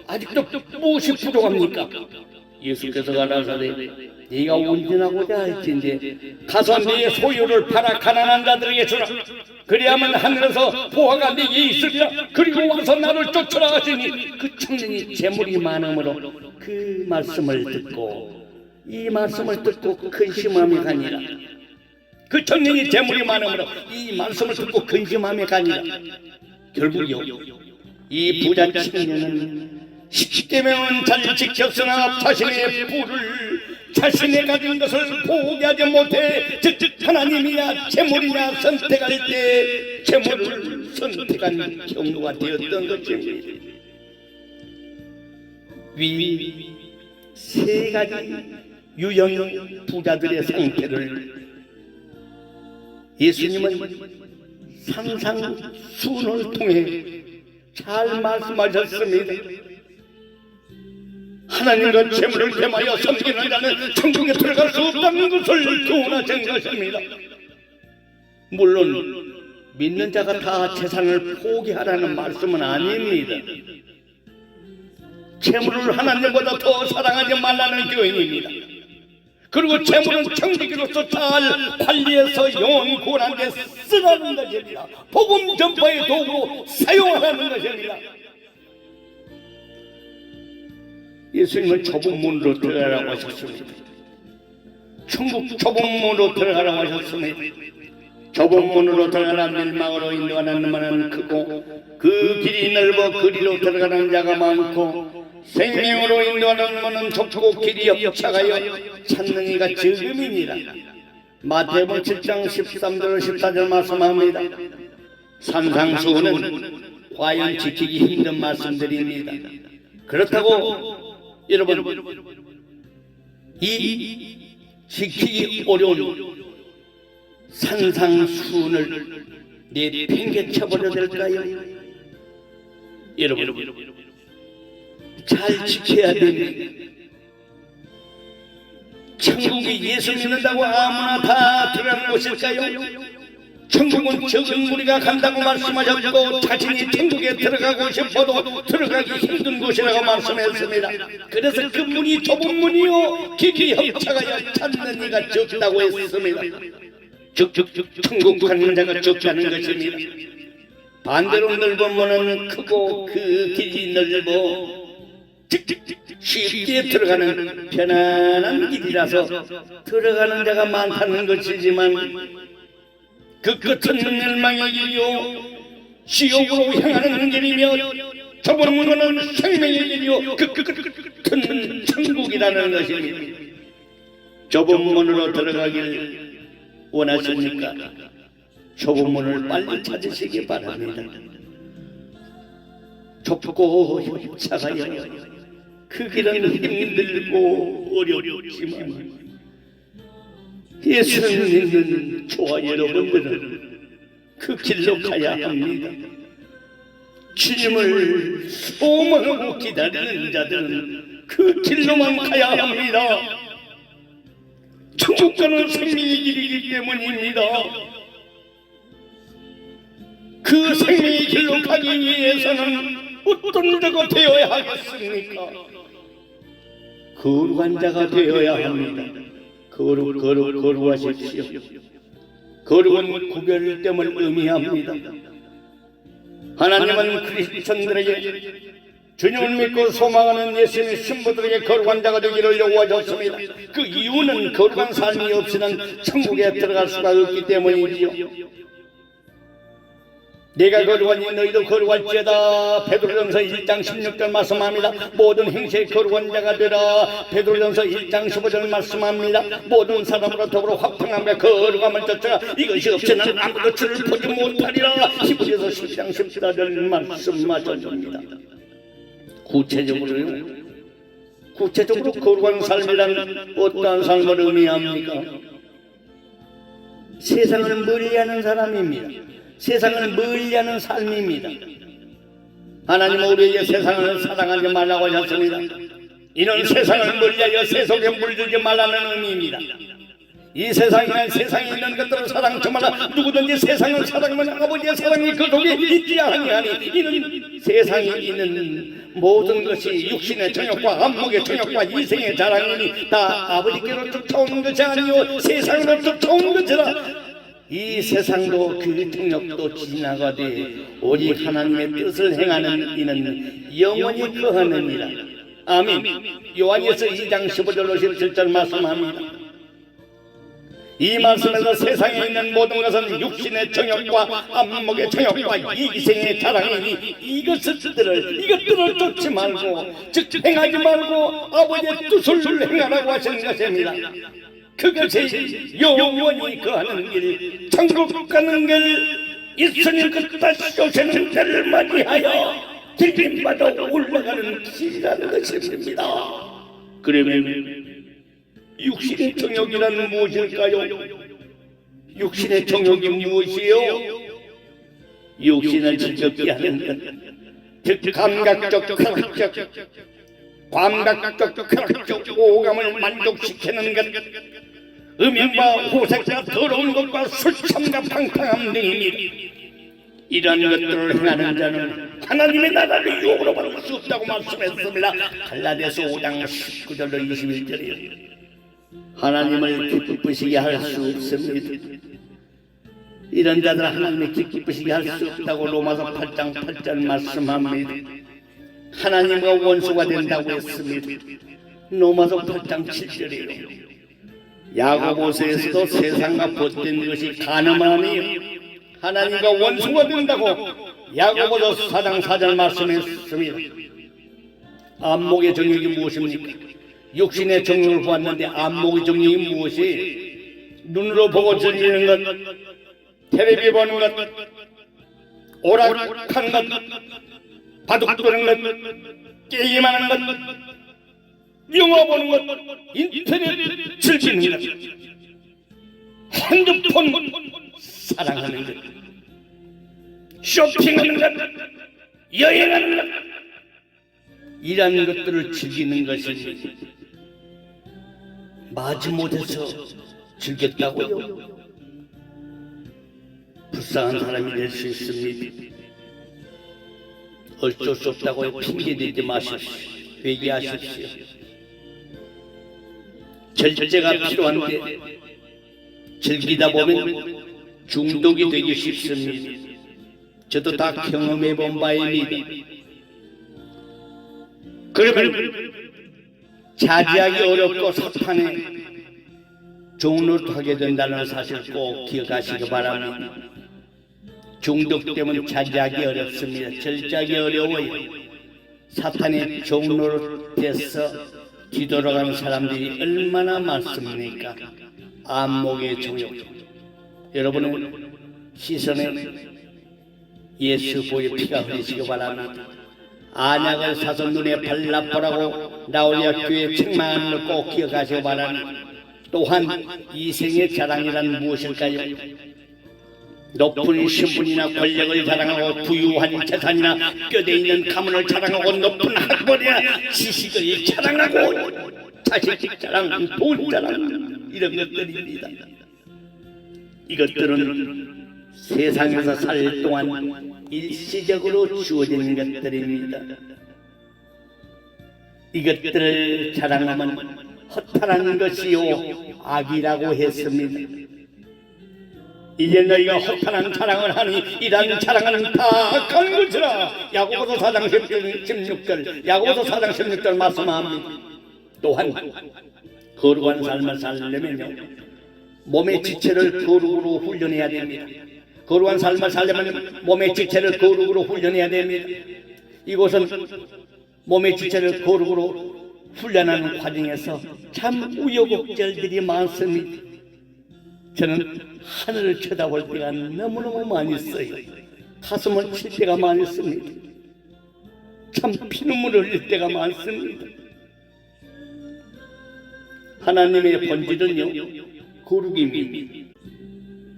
아직도 무엇이 부족합니까? 예수께서 가라사대 네가 온전하고자 할진대 가서 네 소유를 팔아 가난한 자들에게 주라. 그리하면 하늘에서 보화가 네게 있으리라. 그리고 와서 나를 쫓으라 하시니 그 청년이 재물이 많음으로 그 말씀을 듣고 근심하며 가니라. 그 청년이 재물이 많음으로 이 말씀을 듣고 근심하며 가니라. 결국요 이 부자 청년은 십계명은 잘 지켰으나 자신의 뿔을 자신의 가진 것을 포기하지 못해 즉 하나님이냐 재물이냐 선택할 때 재물을 선택한 경우가 되었던 것입니다. 위 세 가지 유형 부자들의 상태를 예수님은 산상수훈을 통해 잘 말씀하셨습니다. 하나님과 재물을 겸하여 섬기는 자는 천국에 들어갈 수 없다는 것을 교훈하신 것입니다. 물론 믿는 자가 다 재산을 포기하라는 말씀은 아닙니다. 재물을 하나님보다 더 사랑하지 말라는 교훈입니다. 그리고 재물은 청지기로서 잘 관리해서 영원 구원한 데 쓰라는 것입니다. 복음 전파의 도구로 사용하라는 것입니다. 예수님은 좁은 문으로 들어가라고 하셨습니다. 천국 좁은 문으로 들어가라고 하셨습니다. 좁은 문으로 들어가라 멸망으로 인도하는 문은 크고 그 길이 넓어 그리로 들어가는 자가 많고 생명으로 인도하는 문은 좁고 길이 협착하여 찾는 이가 적음이니라. 마태복음 7장 13절 14절 말씀합니다. 산상수훈은 과연 지키기 힘든 말씀들입니다. 그렇다고 여러분 이 지키기 어려운 산상수훈을 내팽개쳐버려야 될까요? 여러분 잘 지켜야 됩니다. 천국이 예수 믿는다고 아무나 다 들어가는 곳일까요? 천국은 적은 무리가 간다고 말씀하셨고 자신이 천국에 들어가고 싶어도 들어가기 힘든 곳이라고 말씀했습니다. 그래서 그 문이 좁은 문이요 길이 협착하여 찾는 이가 적다고 했습니다. 천국 가는 자가 적다는 것입니다. 반대로 넓은 문은 크고 그 길이 넓어 쉽게 들어가는 편안한 길이라서 들어가는 자가 많다는 것이지만 그 끝은 멸망의 길이요 지옥으로 향하는 길이며 좁은 문은 생명의 길이요 그 끝은 천국이라는 것입니다. 좁은 문으로 들어가길 원하십니까? 좁은 문을 빨리 찾으시기 바랍니다. 좁고 협착하여 그 길은 힘들고 어렵지만 예수 믿는 저와 여러분들은 그 길로 가야 합니다. 주님을 소망하고 기다리는 자들은 그 길로만 가야 합니다. 천국 가는 생명의 길이기 때문입니다. 그 생명의 길로 가기 위해서는 어떤 자가 되어야 하겠습니까? 거룩한 자가 되어야 합니다. 거룩하십시오. 거룩은 구별됨을 의미합니다. 하나님은 크리스천들에게 주님을 믿고 소망하는 예수님의 신부들에게 거룩한 자가 되기를 요구하셨습니다. 그 이유는 거룩한 삶이 없이는 천국에 들어갈 수가 없기 때문이지요. 내가 거룩하니 너희도 거룩할지어다. 베드로전서 1장 16절 말씀합니다. 모든 행실에 거룩한 자가 되라. 베드로전서 1장 15절 말씀합니다. 모든 사람으로 더불어 화평함과 거룩함을 쫓아가 이것이 없이는 아무도 주를 보지 못하리라. 히브리서 10장 14절 말씀하셨습니다. 구체적으로 거룩한 삶이란 어떠한 삶을 의미합니까? 세상을 멀리하는 사람입니다. 세상을 멀리하는 삶입니다. 하나님은 우리에게 세상을 사랑하지 말라고 하셨습니다. 이는 세상을 멀리하여 세속에 물들지 말라는 의미입니다. 이 세상에 있는 것들을 사랑하지 말라. 누구든지 세상을 사랑하면 아버지의 사랑이 그 속에 있지 아니하니 이는 세상에 있는 모든 것이 육신의 정욕과 안목의 정욕과 이생의 자랑이니 다 아버지께로 쫓아오는 것이 아니요 세상으로 쫓아오는 것이라. 이 세상도 그 정욕도 지나가되 오직 하나님의 뜻을 행하는 이는 영원히 거하느니라. 아멘. 요한일서 2장 15절로 17절 말씀합니다. 이 말씀에서 세상에 있는 모든 것은 육신의 정욕과 안목의 정욕과 이생의 자랑이니 이것들을 쫓지 말고 즉 행하지 말고 아버지의 뜻을 행하라고 하시는 것입니다. 그것이 영원히 거하는 길, 천국 가는 길, 예수님 그 다시 오시는 때를 맞이하여 길림받아 올라가는 길이라는 것입니다. 그러면 육신의 정욕이란 무엇일까요? 육신의 정욕이 무엇이요? 육신을 즐겁게 하는 것, 즉 감각적, 쾌락적, 감각적, 쾌락적 오감을 만족시키는 것, 음욕과 호색과 더러운 것과 술참과 팡팡함 등입니다. 이러한 것들을 행하는 자는 하나님의 나라를 유혹으로 받을 수 없다고 말씀했습니다. 갈라디아서 5장 19절로 21절이요. 하나님을 기쁘시게 할 수 없습니다. 이런 자들 하나님을 기쁘시게 할 수 없다고 로마서 8장 8절 말씀합니다. 하나님과 원수가 된다고 했습니다. 로마서 8장 7절이에요. 야고보서에서도 세상과 벗된 것이 가늠함이 하나님과 원수가 된다고 야고보서 4장 4절 말씀했습니다. 안목의 정욕이 무엇입니까? 육신의 정욕을 보았는데 안목의 정욕이 무엇이? 눈으로 보고 즐기는 것, 텔레비 보는 것, 오락하는 것, 바둑 두는 것, 게임하는 것, 영화 보는 것, 인터넷 즐기는 것, 핸드폰 사랑하는 것, 쇼핑하는 것, 여행하는 것, 이런 것들을 즐기는 것이 마지못해서 즐겼다고요? 불쌍한 사람이 될 수 있습니다. 어쩔 수 없다고 핑계대지 마십시오. 회개하십시오. 절제가 필요한데 즐기다 보면 중독이 되기 쉽습니다. 저도 다 경험해 본 바입니다. 그러면 자제하기 어렵고 사탄에 종노릇하게 된다는 사실 꼭 기억하시기 바랍니다. 중독 때문에 자제하기 어렵습니다. 절제하기 어려워요. 사탄의 종노릇해서 뒤돌아가는 사람들이 얼마나 많습니까? 안목의 종욕. 여러분의 시선에 예수 보여 피가 흘리시기 바랍니다. 안약을 사서 눈에 발라보라고 나올야 교회 책망하는 걸 꼭 기억하시기 바랍니다. 또한 이생의 자랑이란 무엇일까요? 높은 신분이나 권력을 자랑하고 부유한 재산이나 뼈대 있는 가문을 자랑하고 높은 학벌이나 지식을 자랑하고 자식 자랑, 돈 자랑 이런 것들입니다. 이것들은 세상에서 살 동안 일시적으로 주어진 것들입니다. 이것들을 자랑하면 허탄한 것이요 악이라고 했습니다. 이제 너희가 허탄한 자랑을 하니 이러한 자랑은 다 악한 것이라. 야고보서 4장 16절 야고보서 4장 16절 말씀합니다. 또한 거룩한 삶을 살려면요 몸의 지체를 거룩으로 훈련해야 됩니다. 거룩한 삶을 살려면 몸의 지체를 거룩으로 훈련해야 됩니다. 이곳은 몸의 지체를 거룩으로 훈련하는 과정에서 참 우여곡절들이 많습니다. 저는 하늘을 쳐다볼 때가 너무너무 많이 있어요. 가슴을 칠 때가 많이 있습니다. 참 피눈물을 흘릴 때가 많습니다. 하나님의 본질은요 거룩입니다.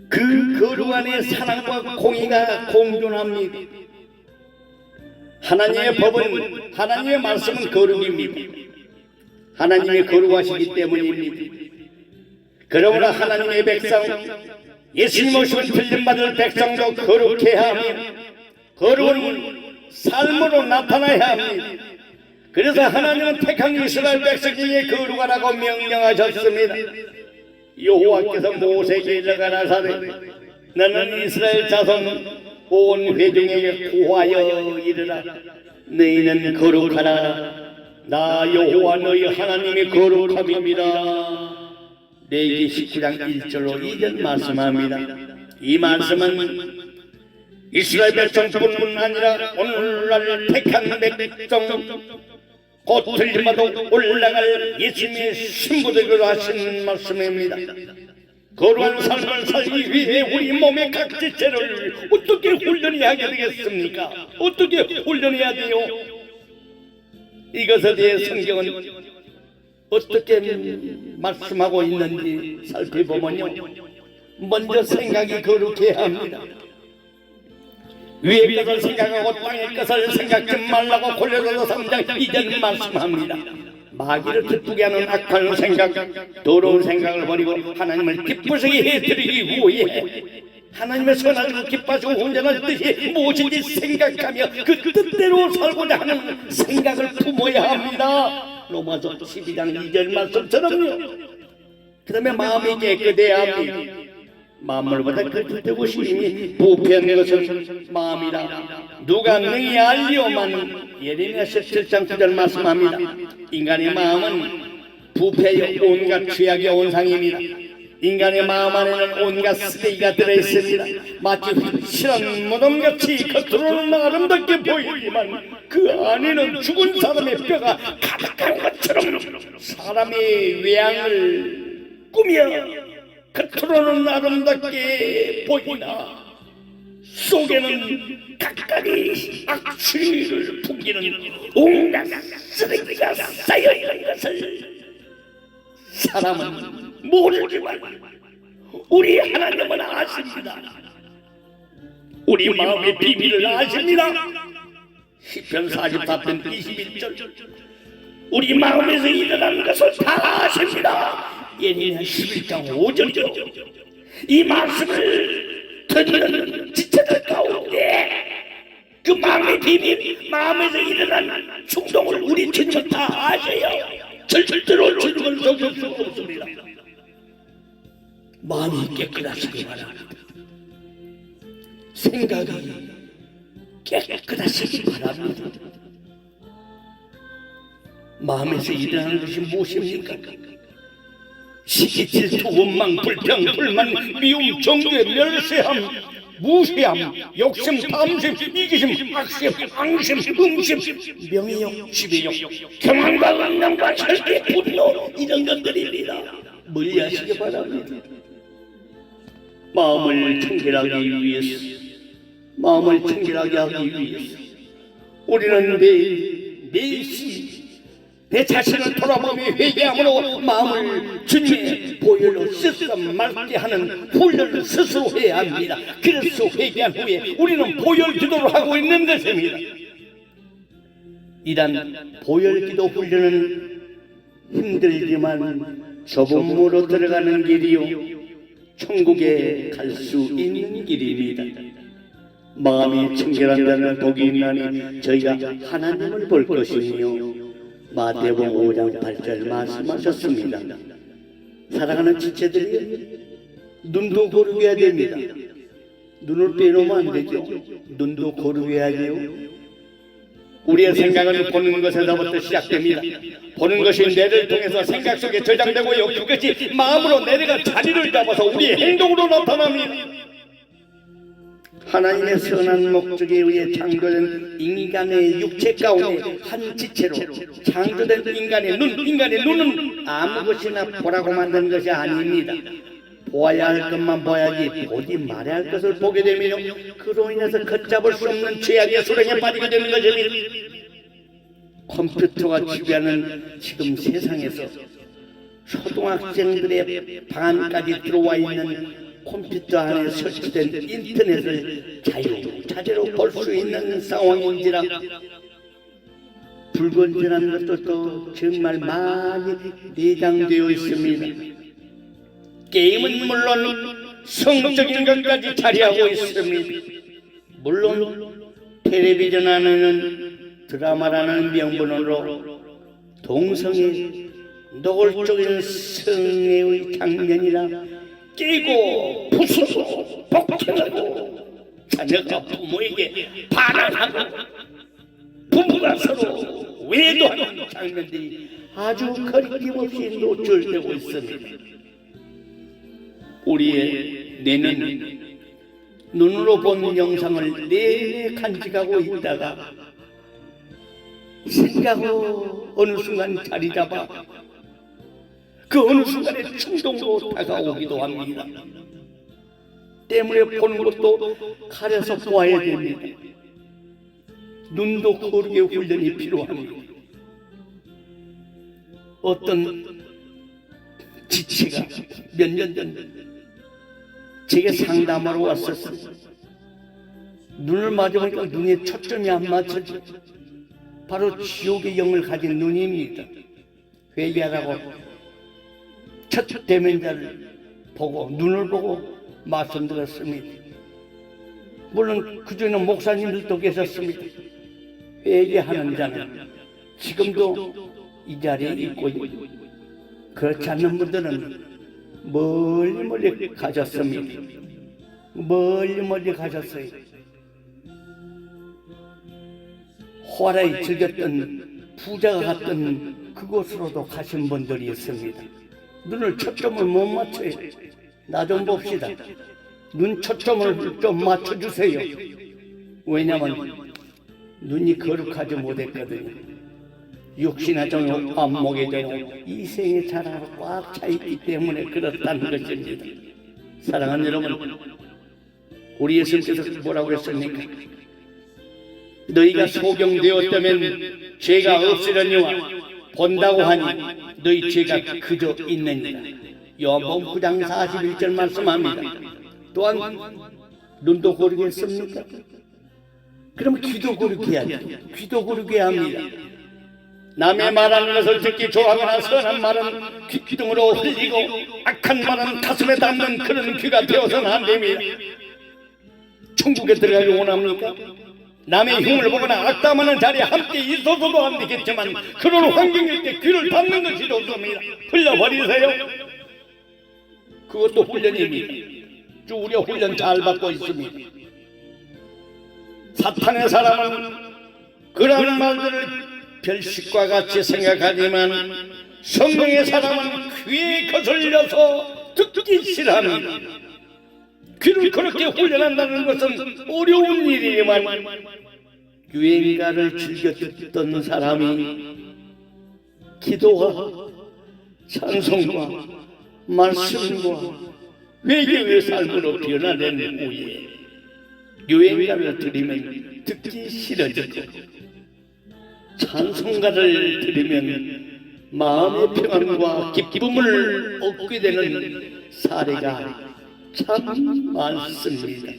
그 거룩 안에 사랑과 공의가 공존합니다. 하나님의 법은, 하나님의 말씀은 거룩입니다. 하나님의 거룩하시기 때문입니다. 그러므로 하나님의 백성, 예수님 오시고 틀림받을 백성도 거룩해야 하며 거룩은 삶으로 나타나야 합니다. 그래서 하나님은 택한 이스라엘 백성에게 거룩하라고 명령하셨습니다. 여호와께서 모세에게 일러가라사대 너는 이스라엘 자손 온 회중에게 고하여 이르라 너희는 거룩하라 나 여호와 너희 하나님이 거룩함이니라. 레위기 19장 1절로 2절 말씀합니다. 이 말씀은 이스라엘 백성뿐만 아니라 오늘날 택한 백성 곧 틀림마도 올라갈 예수님의 신부들로 하신 말씀입니다. 거룩한 삶을 살기 위해 우리 몸의 각 지체를 어떻게 훈련해야 하게 되겠습니까? 어떻게 훈련해야 돼요? 이것에 대해 성경은 어떻게 말씀하고 있는지 살펴보면요 먼저 생각이 거룩해야 합니다. 위의 것을 생각하고 땅의 것을 생각지 말라고 골로새서 3장 2절 말씀합니다. 마귀를 기쁘게 하는 악한 생각, 더러운 생각을 버리고 하나님을 기쁘시게 해드리기 위해 하나님의 선하시고 기뻐하시고 온전한 뜻이 무엇인지 생각하며 그 뜻대로 살고자 하는 생각을 품어야 합니다. 로마서 12장 2절 말씀처럼요. 그 다음에 마음이 깨끗해야 합니다. 만물보다 깨끗하고 심히 부패한 것은 마음이라 누가 능히 알리오만 예레미야 17장 9절 말씀합니다. 인간의 마음은 부패의 온갖 죄악의 온상입니다. 인간의 마음 안에는 온갖 쓰레기가 들어있습니다. 마치 확실한 무덤같이 겉으로는 아름답게 보이지만 그 안에는 죽은 사람의 뼈가 가득한 것처럼 사람의 외양을 꾸며 겉으로는 아름답게 보이나 속에는 각각의 악취를 풍기는 온갖 쓰레기가 쌓여있는 것을 사람은 모르지만 우리 하나님은 아십니다. 우리 마음의 비밀을 아십니다. 시편 44편 21절 우리 마음에서 일어나는 것을 다 아십니다. 예레미야 11장 5절이죠. 이 말씀을 듣는 지체들 가운데 그 마음의 비밀, 마음에서 일어난 충동을 우리 주님은 다 아셔요. 절대로 주님을 속일 수 없습니다. 마음이 깨끗하시기 바랍니다. 생각이 깨끗하시기 바랍니다. 마음에서 일어나는 것이 무엇입니까? 시기, 질투, 원망, 불평, 불만, 미움, 정죄, 멸세함, 무시함, 욕심, 탐심, 이기심, 악심, 앙심, 음심, 명예욕, 지배욕, 교만과 원망과 절대, 분노 이런 것들입니다. 멀리하시기 바랍니다. 마음을 청결하기 위해서, 마음을 청결하게 하기 위해서 우리는 매일시 내 자신을 돌아보며 회개함으로 마음을 주님의 보혈로 씻어 맑게 하는 훈련을 스스로 해야 합니다. 그래서 회개한 후에 우리는 보혈 기도를 하고 있는 것입니다. 이런 보혈 기도 훈련은 힘들지만 좁은 문으로 들어가는 길이요 천국에 갈 수 있는 길입니다. 마음이 청결한다는 복이 있나니 저희가 하나님을 볼 것이며 마태복음 5장 8절 말씀하셨습니다. 사랑하는 지체들이 눈도 고르게 됩니다. 눈을 빼놓으면 안 되죠. 눈도 고르게 해야죠. 우리의 생각은 보는 것에서부터 시작됩니다. 보는 것이 뇌를 통해서 생각 속에 저장되고요. 그것이 마음으로 내려가 자리를 잡아서 우리의 행동으로 나타납니다. 하나님의 선한 목적에 의해 창조된 인간의 육체 가운데 한 지체로 창조된 인간의 눈은 아무 것이나 보라고 만든 것이 아닙니다. 보아야 할 것만 봐야지 보지 말아야 할 것을 보게 되며 그로 인해서 걷잡을 수 없는 죄악의 수렁에 빠지게 되는 것입니다. 컴퓨터가 지배하는 지금 세상에서 초등학생들의 방 안까지 들어와 있는 컴퓨터 안에 설치된 인터넷을 자유자재로 볼 수 있는 상황인지라 불건전한 것들도 정말 많이 내장되어 있습니다. 게임은 물론 성적인 것까지 자리하고 있습니다. 물론 텔레비전 안에는 드라마라는 명분으로 동성애 노골적인 성애의 장면이라 깨고 부수고 폭행하고 자녀가 부모에게 반항하고 부부가 서로 외도하는 장면들이 아주 거리낌없이 노출되고 있습니다. 우리의 뇌는 눈으로 본 영상을 내내 간직하고 있다가 생각으로 어느 순간 자리 잡아 그 어느 순간에 충동으로 다가오기도 합니다. 때문에 보는 것도 가려서 보아야 됩니다. 눈도 고르게 훈련이 필요합니다. 어떤 지체가 몇 년 전 제게 상담하러 왔었어요. 눈을 마주보니까 눈에 초점이 안 맞춰져. 바로 지옥의 영을 가진 눈입니다. 회개하라고 첫 대면자를 보고 눈을 보고 말씀드렸습니다. 물론 그중에는 목사님들도 계셨습니다. 회개하는 자는 지금도 이 자리에 있고 그렇지 않는 분들은 멀리 가셨습니다. 멀리 가셨어요. 호화라에 즐겼던 부자가 갔던 그곳으로도 가신 분들이 있습니다. 눈을 초점을 못 맞춰요. 나 좀 봅시다. 눈 초점을 좀 맞춰주세요. 왜냐면 눈이 거룩하지 못했거든요. 육신의 정욕, 안목의 정욕, 이생의 자랑으로 꽉 차 있기 때문에 그렇다는 것입니다. 사랑하는 여러분, 우리 예수님께서 뭐라고 했습니까? 너희가 소경되었다면 죄가 없으려니와 본다고 하니 너희 죄가 그저 있느니라. 요한복음 9장 41절 말씀합니다. 또한 눈도 고르겠습니까? 그럼 귀도 고르게 해야 돼요. 귀도 고르게 합니다. 남의 말하는 것을 듣기 좋아하거나 선한 말은 귓기둥으로 흘리고 악한 말은 가슴에 닿는 그런 귀가 되어서는 안 됩니다. 천국에 들어가기 원합니까? 남의 흉을 보거나 악담하는 자리에 함께 있어서도 안 되겠지만 그런 환경일 때 귀를 닫는 것이 좋습니다. 흘려버리세요. 그것도 훈련입니다. 쭉 우리가 훈련 잘 받고 있습니다. 사탄의 사람은 그런 말들을 별식과 같이 생각하지만 성령의 사람은 귀에 거슬려서 듣기 싫어합니다. 귀를 그렇게 훈련한다는 것은 어려운 일이지만 유행가를 즐겨 듣던 사람이 기도와 찬송과 말씀과 회개의 삶으로 변화된 후에 유행가를 들으면 듣기 싫어지고 찬송가를 들으면 마음의 평안과 기쁨을 얻게 되는 사례가 참 많습니다.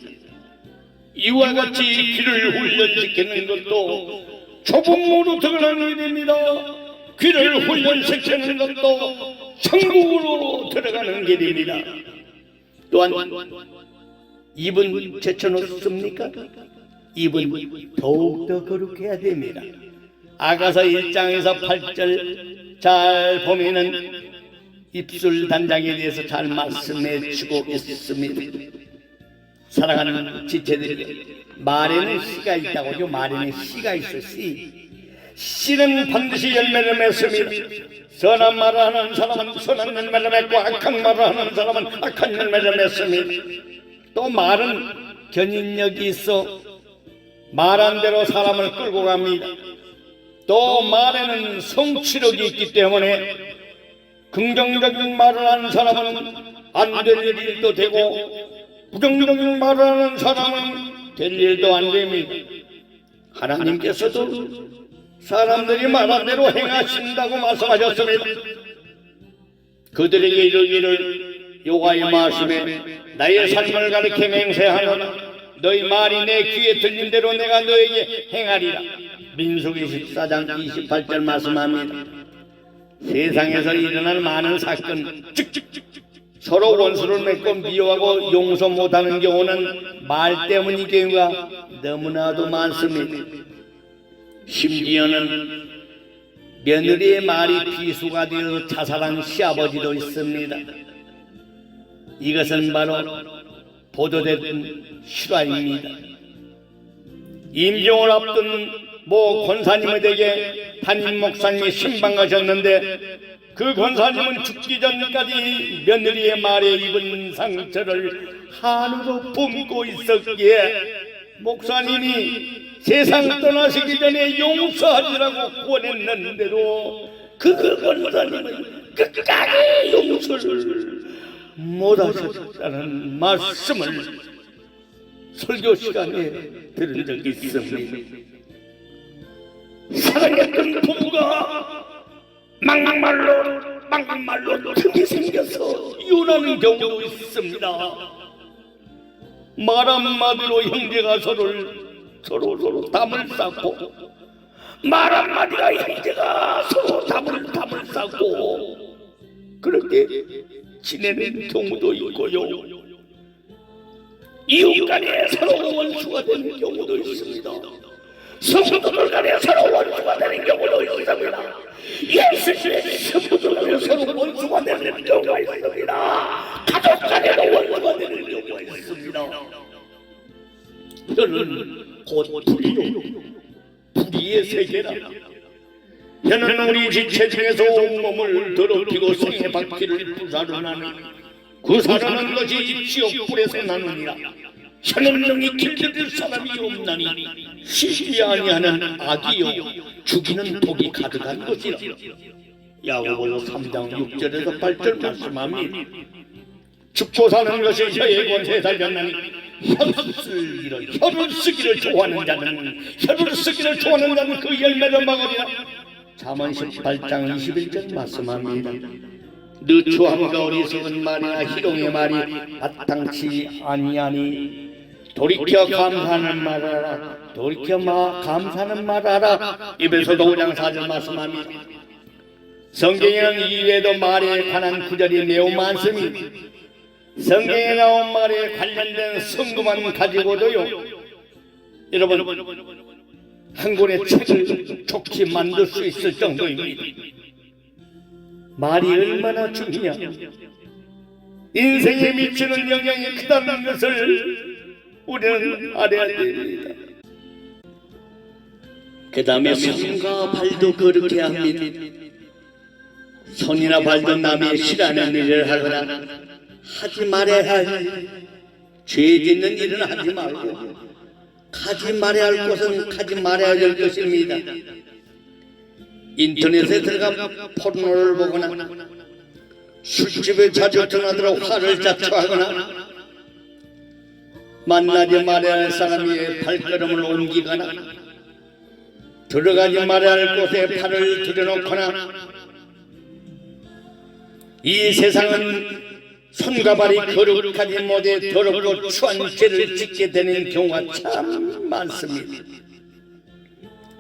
이와 같이 귀를 훈련시키는 것도 좁은 들어가는 일입니다. 귀를 훈련시키는 것도 천국으로 들어가는 길입니다. 또한 입은 제쳐놓습니까? 입은 더욱더 거룩해야 됩니다. 아가서 1장에서 8절 잘 보면은 입술 단장에 대해서 잘 말씀해 주고 있습니다. 사랑하는 지체들이 말에는 씨가 있다고요. 말에는 씨가 있어. 씨는 반드시 열매를 맺습니다. 선한 말을 하는 사람은 선한 열매를 맺고 악한 말을 하는 사람은 악한 열매를 맺습니다. 또 말은 견인력이 있어 말한 대로 사람을 끌고 갑니다. 또 말에는 성취력이 있기 때문에 긍정적인 말을 하는 사람은 안 될 일도 되고 부정적인 말을 하는 사람은 될 일도 안 됩니다. 하나님께서도 사람들이 말한 대로 행하신다고 말씀하셨습니다. 그들에게 이르기를 여호와의 말씀에 나의 삶을 가리켜 맹세하노라. 너희 말이 내 귀에 들린 대로 내가 너에게 행하리라. 민수기 14장 28절 말씀합니다. 세상에서 일어날 많은 사건, 즉 서로 원수를 맺고 미워하고 용서 못하는 경우는 말 때문인 경우가 너무나도 많습니다. 심지어는 며느리의 말이 비수가 되어서 자살한 시아버지도 있습니다. 이것은 바로 보도된 실화입니다. 임종을 앞둔 모 권사님의 댁에 담임 목사님이 신방하셨는데 그 권사님은 죽기 전까지 며느리의 말에 입은 상처를 한으로 품고 있었기에 목사님이 세상 떠나시기 전에 용서하리라고 권했는데도 그 권사님은 끝까지 용서를 못하셨다는 말씀을 설교 시간에 들은 적이 있습니다. 사랑했던 부부가 막말로 틈이 생겨서 이혼하는 경우도 있습니다. 말 한마디로 형제가 서로 담을 쌓고 말 한마디가 형제가 서로 담을 쌓고 그렇게 지내는 경우도 있고요. 이웃 간에 서로 원수가 되는 경우도 있습니다. 성도들 간에 서로 원수가 되는 경우도 있습니다. 예수님의 성도들 간에 서로 원수가 되는 경우가 있습니다. 가족 간에도 원수가 되는 경우가 있습니다. 저는 곧 불의요, 불의의 세계라. 혀는 우리 지체 중에서 온몸을 더럽히고 생의 바퀴를 부사르나니 그 사르는 것이 지옥불에서 나느니라. 혀는 능히 길들일 사람이 없나니 쉬지 아니하는 악이요 죽이는 독이 가득한 것이라. 야고보서 3장 6절에서 8절 말씀합니다. 죽고 사는 것이 혀의 권세에 달렸나니 혀를 쓰기를 좋아하는 자는 그 열매를 막으리라. 잠언 18장 21절 말씀합니다. 느추함과 어리석은 말이나 희롱의 말이 마땅치 아니하니 돌이켜 감사하는 말하라. 감사하는 말하라. 에베소서 5장 4절 말씀합니다. 성경에는 이외에도 말에 관한 구절이 매우 많습니다. 성경에 나온 말에 관련된 성구만 가지고도요, 여러분 한 권의 책을 좋게 만들 수 있을 정도입니다. 말이 얼마나 중요냐, 인생에 미치는 영향이 크다는 것을 우리는 알아야 됩니다. 그 다음에 손과 발도 거룩해야 합니다. 손이나 발도 남의 싫어하는 일을 하거나 하지 말아야 할 죄 짓는 일은 하지 말고 가지 말아야 할 것은 가지 말아야 할 것입니다. 인터넷에 들어가 포르노를 보거나 술집에 자주 들어가도록 화를 자초하거나 만나지 말아야 할 사람의 발걸음을 옮기거나 들어가지 말아야 할 곳에 팔을 들여놓거나 이 세상은 손과 발이 거룩하지 못해 더럽고 추한 죄를 짓게 되는 경우가 참 많습니다.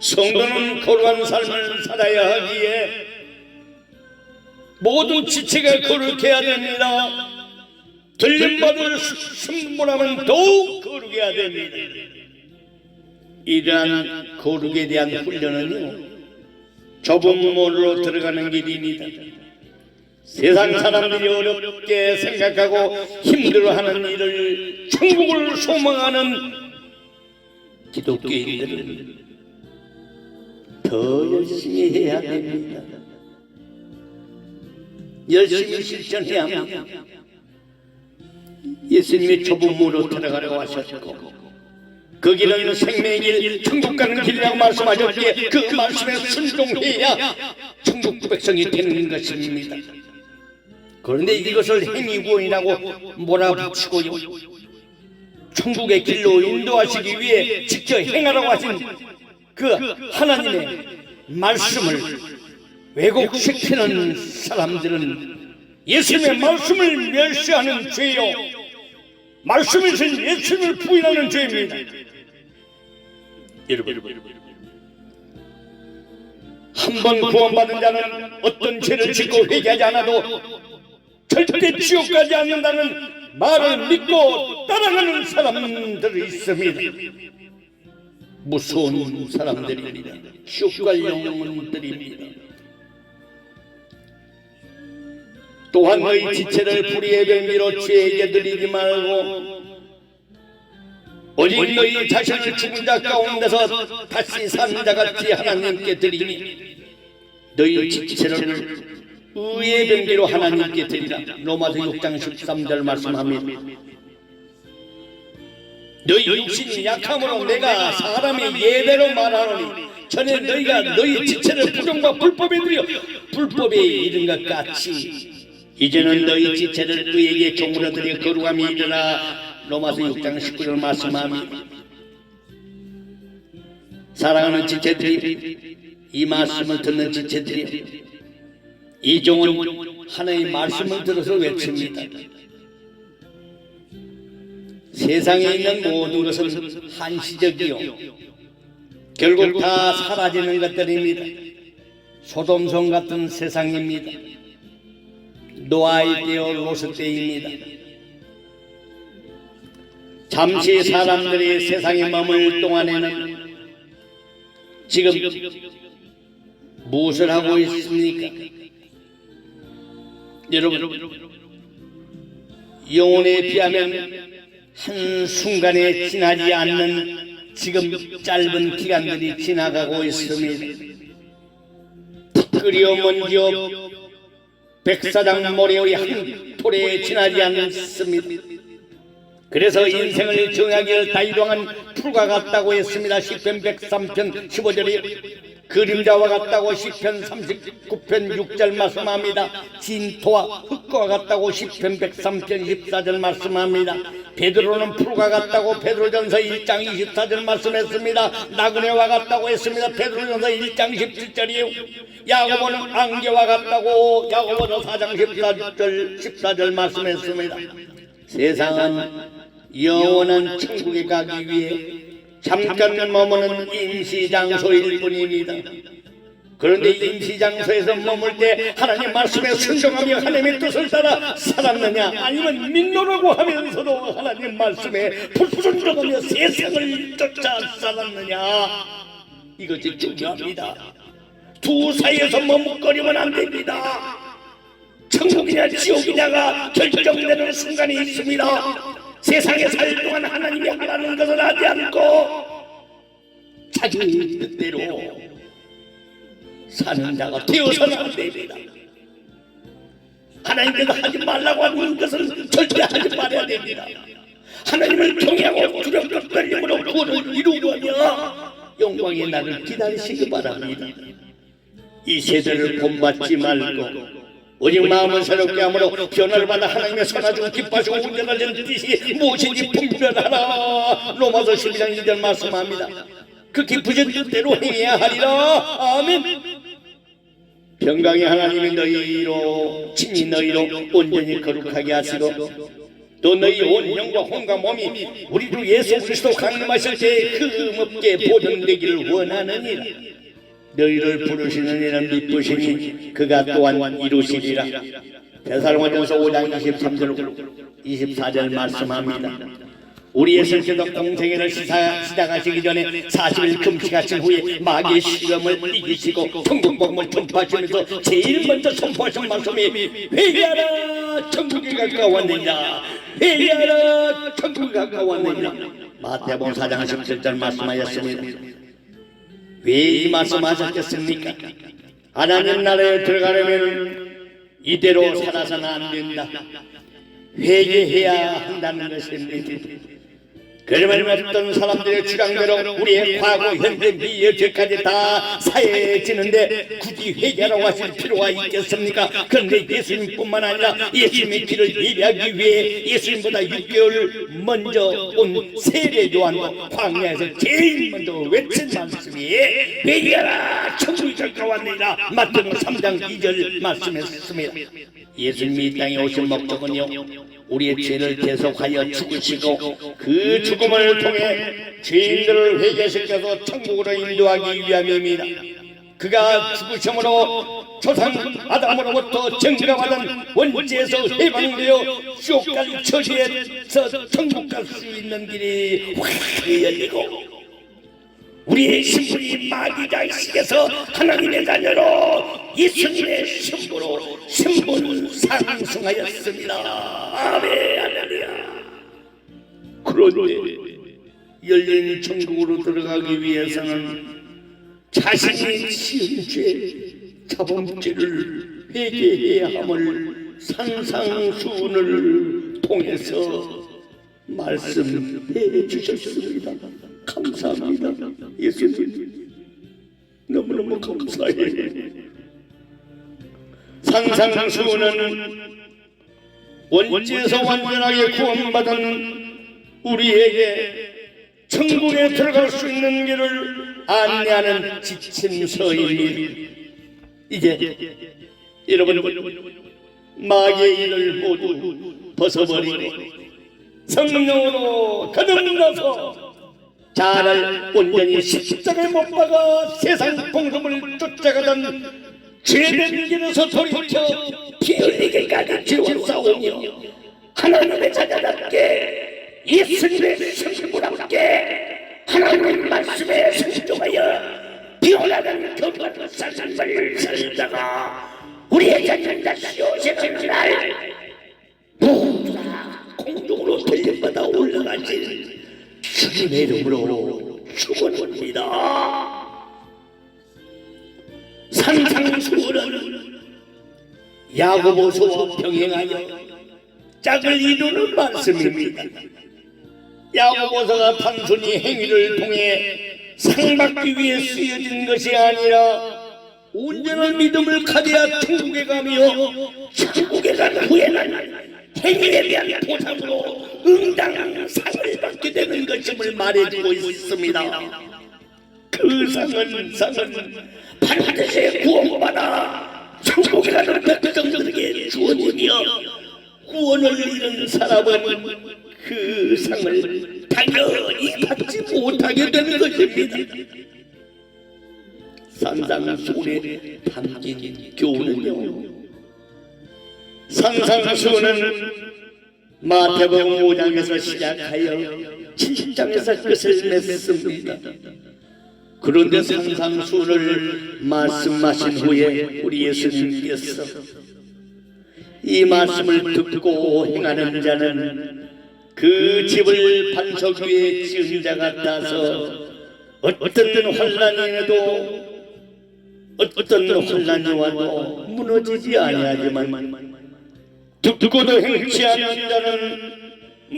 성도는 거룩한 삶을 살아야 하기에 모든 지체가 거룩해야 됩니다. 들림받을 순문하면 더욱 거룩해야 됩니다. 이러한 거룩에 대한 훈련은요, 좁은 문으로 들어가는 길입니다. 세상 사람들이 어렵게 생각하고 힘들어하는 일을 천국을 소망하는 기독교인들은 더 열심히 해야 됩니다. 열심히 실천해야 합니다. 예수님이 좁은 문으로 들어가라고 하셨고 그 길은 생명의 길, 천국 가는 길이라고 말씀하셨기에 그 말씀에 순종해야 천국 백성이 되는 것입니다. 그런데 이것을 행위구원이라고 몰아붙이고요, 천국의 길로 인도하시기 위해 직접 행하라고 하신 그 하나님의 말씀을 왜곡시키는 사람들은 예수님의 말씀을 멸시하는 죄요, 말씀이신 예수님을 부인하는 죄입니다. 여러분, 한 번 구원받은 자는 어떤 죄를 짓고 회개하지 않아도 절대 지옥 가지 않는다는 말을 믿고 따라가는 사람들이 있습니다. 무서운 사람들입니다. 지옥 갈 영혼들입니다. 또한 너희 지체를 불의의 병기로 죄에게 드리지 말고 오직 너희 자신을 죽은 자 가운데서 다시 산 자같이 하나님께 드리니 너희 지체를 의의 병기로 하나님께 드리라. 로마서 6장 13절 말씀합니다. 너희 육신이 약함으로 내가 사람의 예대로 말하노니 전에 너희가 너희 지체를 부정과 불법에 드려 불법에 이른 것 같이 이제는 너희 지체를 그에게 종으로 드려 거룩함이 이르라. 로마서 6장 19절 말씀합니다. 사랑하는 지체들이, 이 말씀을 듣는 지체들이, 이 종은 하나님의 말씀을 들어서 외칩니다. 세상에 있는 모든 것은 한시적이요, 결국 다 사라지는 것들입니다. 소돔성 같은 세상입니다. 노아의 때요 롯의 때입니다. 잠시 사람들이 세상에 머물 동안에는 지금 무엇을 하고 있습니까? 여러분, 영혼에 비하면 한순간에 지나지 않는 지금 짧은 기간들이 지나가고 있습니다. 끓여먼지어 백사장 모래의 한 톨에 지나지 않습니다. 그래서 인생을 정하기를 다이동한 풀과 같다고 했습니다. 시편 103편 15절에 그림자와 같다고 시편 39편 6절 말씀합니다. 진토와 흙과 같다고 시편 103편 14절 말씀합니다. 베드로는 풀과 같다고 베드로전서 1장 24절 말씀했습니다. 나그네와 같다고 했습니다. 베드로전서 1장 17절이에요. 야고보는 안개와 같다고 야고보서 4장 14절 말씀했습니다. 세상은 영원한 천국에 가기 위해 잠깐 머무는 임시장소일 뿐입니다. 그런데 임시장소에서 머물 때 하나님 말씀에 순종하며 하나님의 뜻을 따라 살았느냐, 아니면 민노라고 하면서도 하나님 말씀에 불순종하며 세상을 쫓아 살았느냐, 이것이 중요합니다. 두 사이에서 머뭇거리면 안 됩니다. 천국이냐 지옥이냐가 결정되는 순간이 있습니다. 세상에 살 동안 하나님이 하라는 것을 하지 않고 자기 뜻대로 사는 자가 되어서는 안 됩니다. 하나님께서 하지 말라고 하는 것은 절대 하지 말아야 됩니다. 하나님을 경외하고 두렵고 떨림으로 구원을 이루고 하며 영광의 날을 기다리시기 바랍니다. 이 세대를 본받지 말고 오직 마음을 새롭게 함으로 변화를 받아 하나님의 선하시고 기뻐하시고 운전하시는 뜻이 무엇인지 분별하라. 로마서 12장 2절 말씀합니다. 그 깊으신 뜻대로 행해야 하리라. 아멘. 평강의 하나님이 너희로 친히 너희로 온전히 거룩하게 하시고 또 너희 온 영과 혼과 몸이 우리 주 예수 그리스도 강림하실 때에 흠없게 보존되기를 원하느니라. 너희를 부르시는 이는 미쁘시니 그가 또한 이루시리라. 데살로니가전서 5장 23절 24절 말씀합니다. 우리 예수께서 공생애를 시작하시기 전에 40일 금식하신 후에 마귀의 시험을 이기시고 천국 복음을 전파하시면서 제일 먼저 선포하신 말씀이 회개하라 천국이 가까웠느니라. 회개하라 천국이 가까웠느니라. 마태복음 4장 17절 말씀하였습니다. 왜 이 말씀하셨겠습니까? 하나님 나라에 들어가려면 이대로 살아서는 안 된다. 회개해야 한다는 것입니다. 그러면 어떤 사람들의 주장대로 우리의 과거, 현재, 미래, 죄까지 다 사해지는데 굳이 회개하라고 하실 필요가 있겠습니까? 그런데 예수님뿐만 아니라 예수님의 길을 예배하기 위해 예수님보다 6개월 먼저 온 세례 요한도 광야에서 제일 먼저 외친 말씀이 회개하라 천국이 가까웠느니라. 마태복음 3장 2절 말씀했습니다. 예수님이 이 땅에 오신 목적은요, 우리의 죄를 대속하여 죽으시고 그 죽음을 통해 죄인들을 회개시켜서 천국으로 인도하기 위함입니다. 그가 죽으심으로 조상 아담으로부터 증가받은 원죄에서 해방되어 지옥까지 처지에서 천국 갈 수 있는 길이 확 열리고 우리의 신분이 마귀 자식에서 하나님의 자녀로 예수님의 신부로 신분 상승하였습니다. 아멘. 할렐루야. 그런데 열린 천국으로 들어가기 위해서는 자신이 지은 죄, 자범죄를 회개해야 함을 산상수훈을 통해서 말씀해 주셨습니다. 감사합니다. 예수님 너무너무 감사해. 산상수훈은 원죄에서 완전하게 구원받은 우리에게 천국에 들어갈 수 있는 길을 안내하는 지침서입니다. 이제 여러분 마귀의 일을 모두 벗어버리고 성령으로 거듭나서 자아를 온전히 십자가에 못 박아 세상 풍습을 쫓아가던 죄된 길에서 돌이켜 피 흘리기까지 지워싸우며 하나님의 자녀답게 예수님의 성부답게 하나님 말씀에 순종하여 비오라는 경건한 삶을 살다가 우리의 자녀다시 오시는 날 모두 다 공중으로 들림받아 올라가지 주님의 이름으로 축원합니다. 산상수훈은 야고보서와 병행하여 짝을 이루는 말씀입니다. 야고보서가 단순히 행위를 통해 상받기 위해 쓰여진 것이 아니라 온전한 믿음을 가져야 천국에 가며 천국에 간 후에는 행위에 대한 보상으로 응당한 상을 받게 되는 것임을 말해주고 있습니다. 그 상은 반드시 구원받아 천국에 가는 백성들에게 주어지며 구원을 잃은 사람은 그 상을 당연히 받지 못하게 되는 것입니다. 산상수훈에 담긴 교훈은요, 산상수훈은 마태복음 5장에서 시작하여 7장에서 끝을 맺습니다. 그런데 산상수훈을 말씀하신 후에 우리 예수님께서 이 말씀을 듣고 행하는 자는 그 집을 반석 위에 지은 자 같아서 어떤 환란이 와도 무너지지 아니하지만 듣고도 행치 않는 자는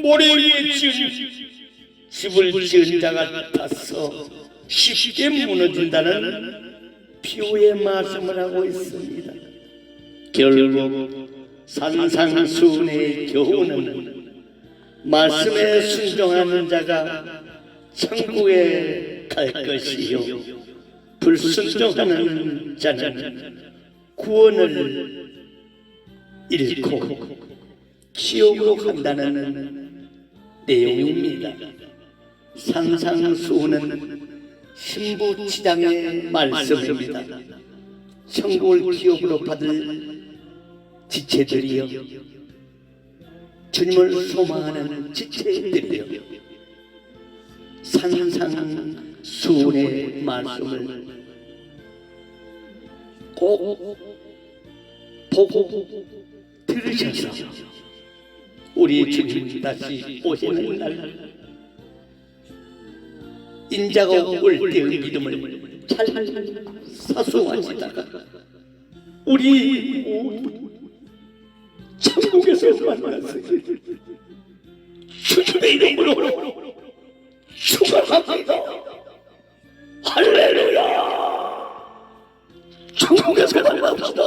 모래 위에 지은 집을 지은 자 같아서 쉽게 무너진다는 비유의 말씀을 하고 있습니다. 결국 산상수훈의 교훈은 말씀에 순종하는 자가 천국에 갈 것이요, 불순종하는 자는 구원을 잃고 지옥으로 간다는 내용입니다. 산상수훈은 신부치장의 말씀입니다. 천국을 기업으로 받을 지체들이여, 주님을 소망하는 지체들이여, 산상수훈의 말씀을 꼭 보고 들으셔서 우리 주님 다시 오시는 날 인자가 올 때의 믿음을 잘 사수하시다가 우리 모두 천국에서 만나서 주님의 이름으로 축원합니다. 할렐루야. 천국에서 만납시다.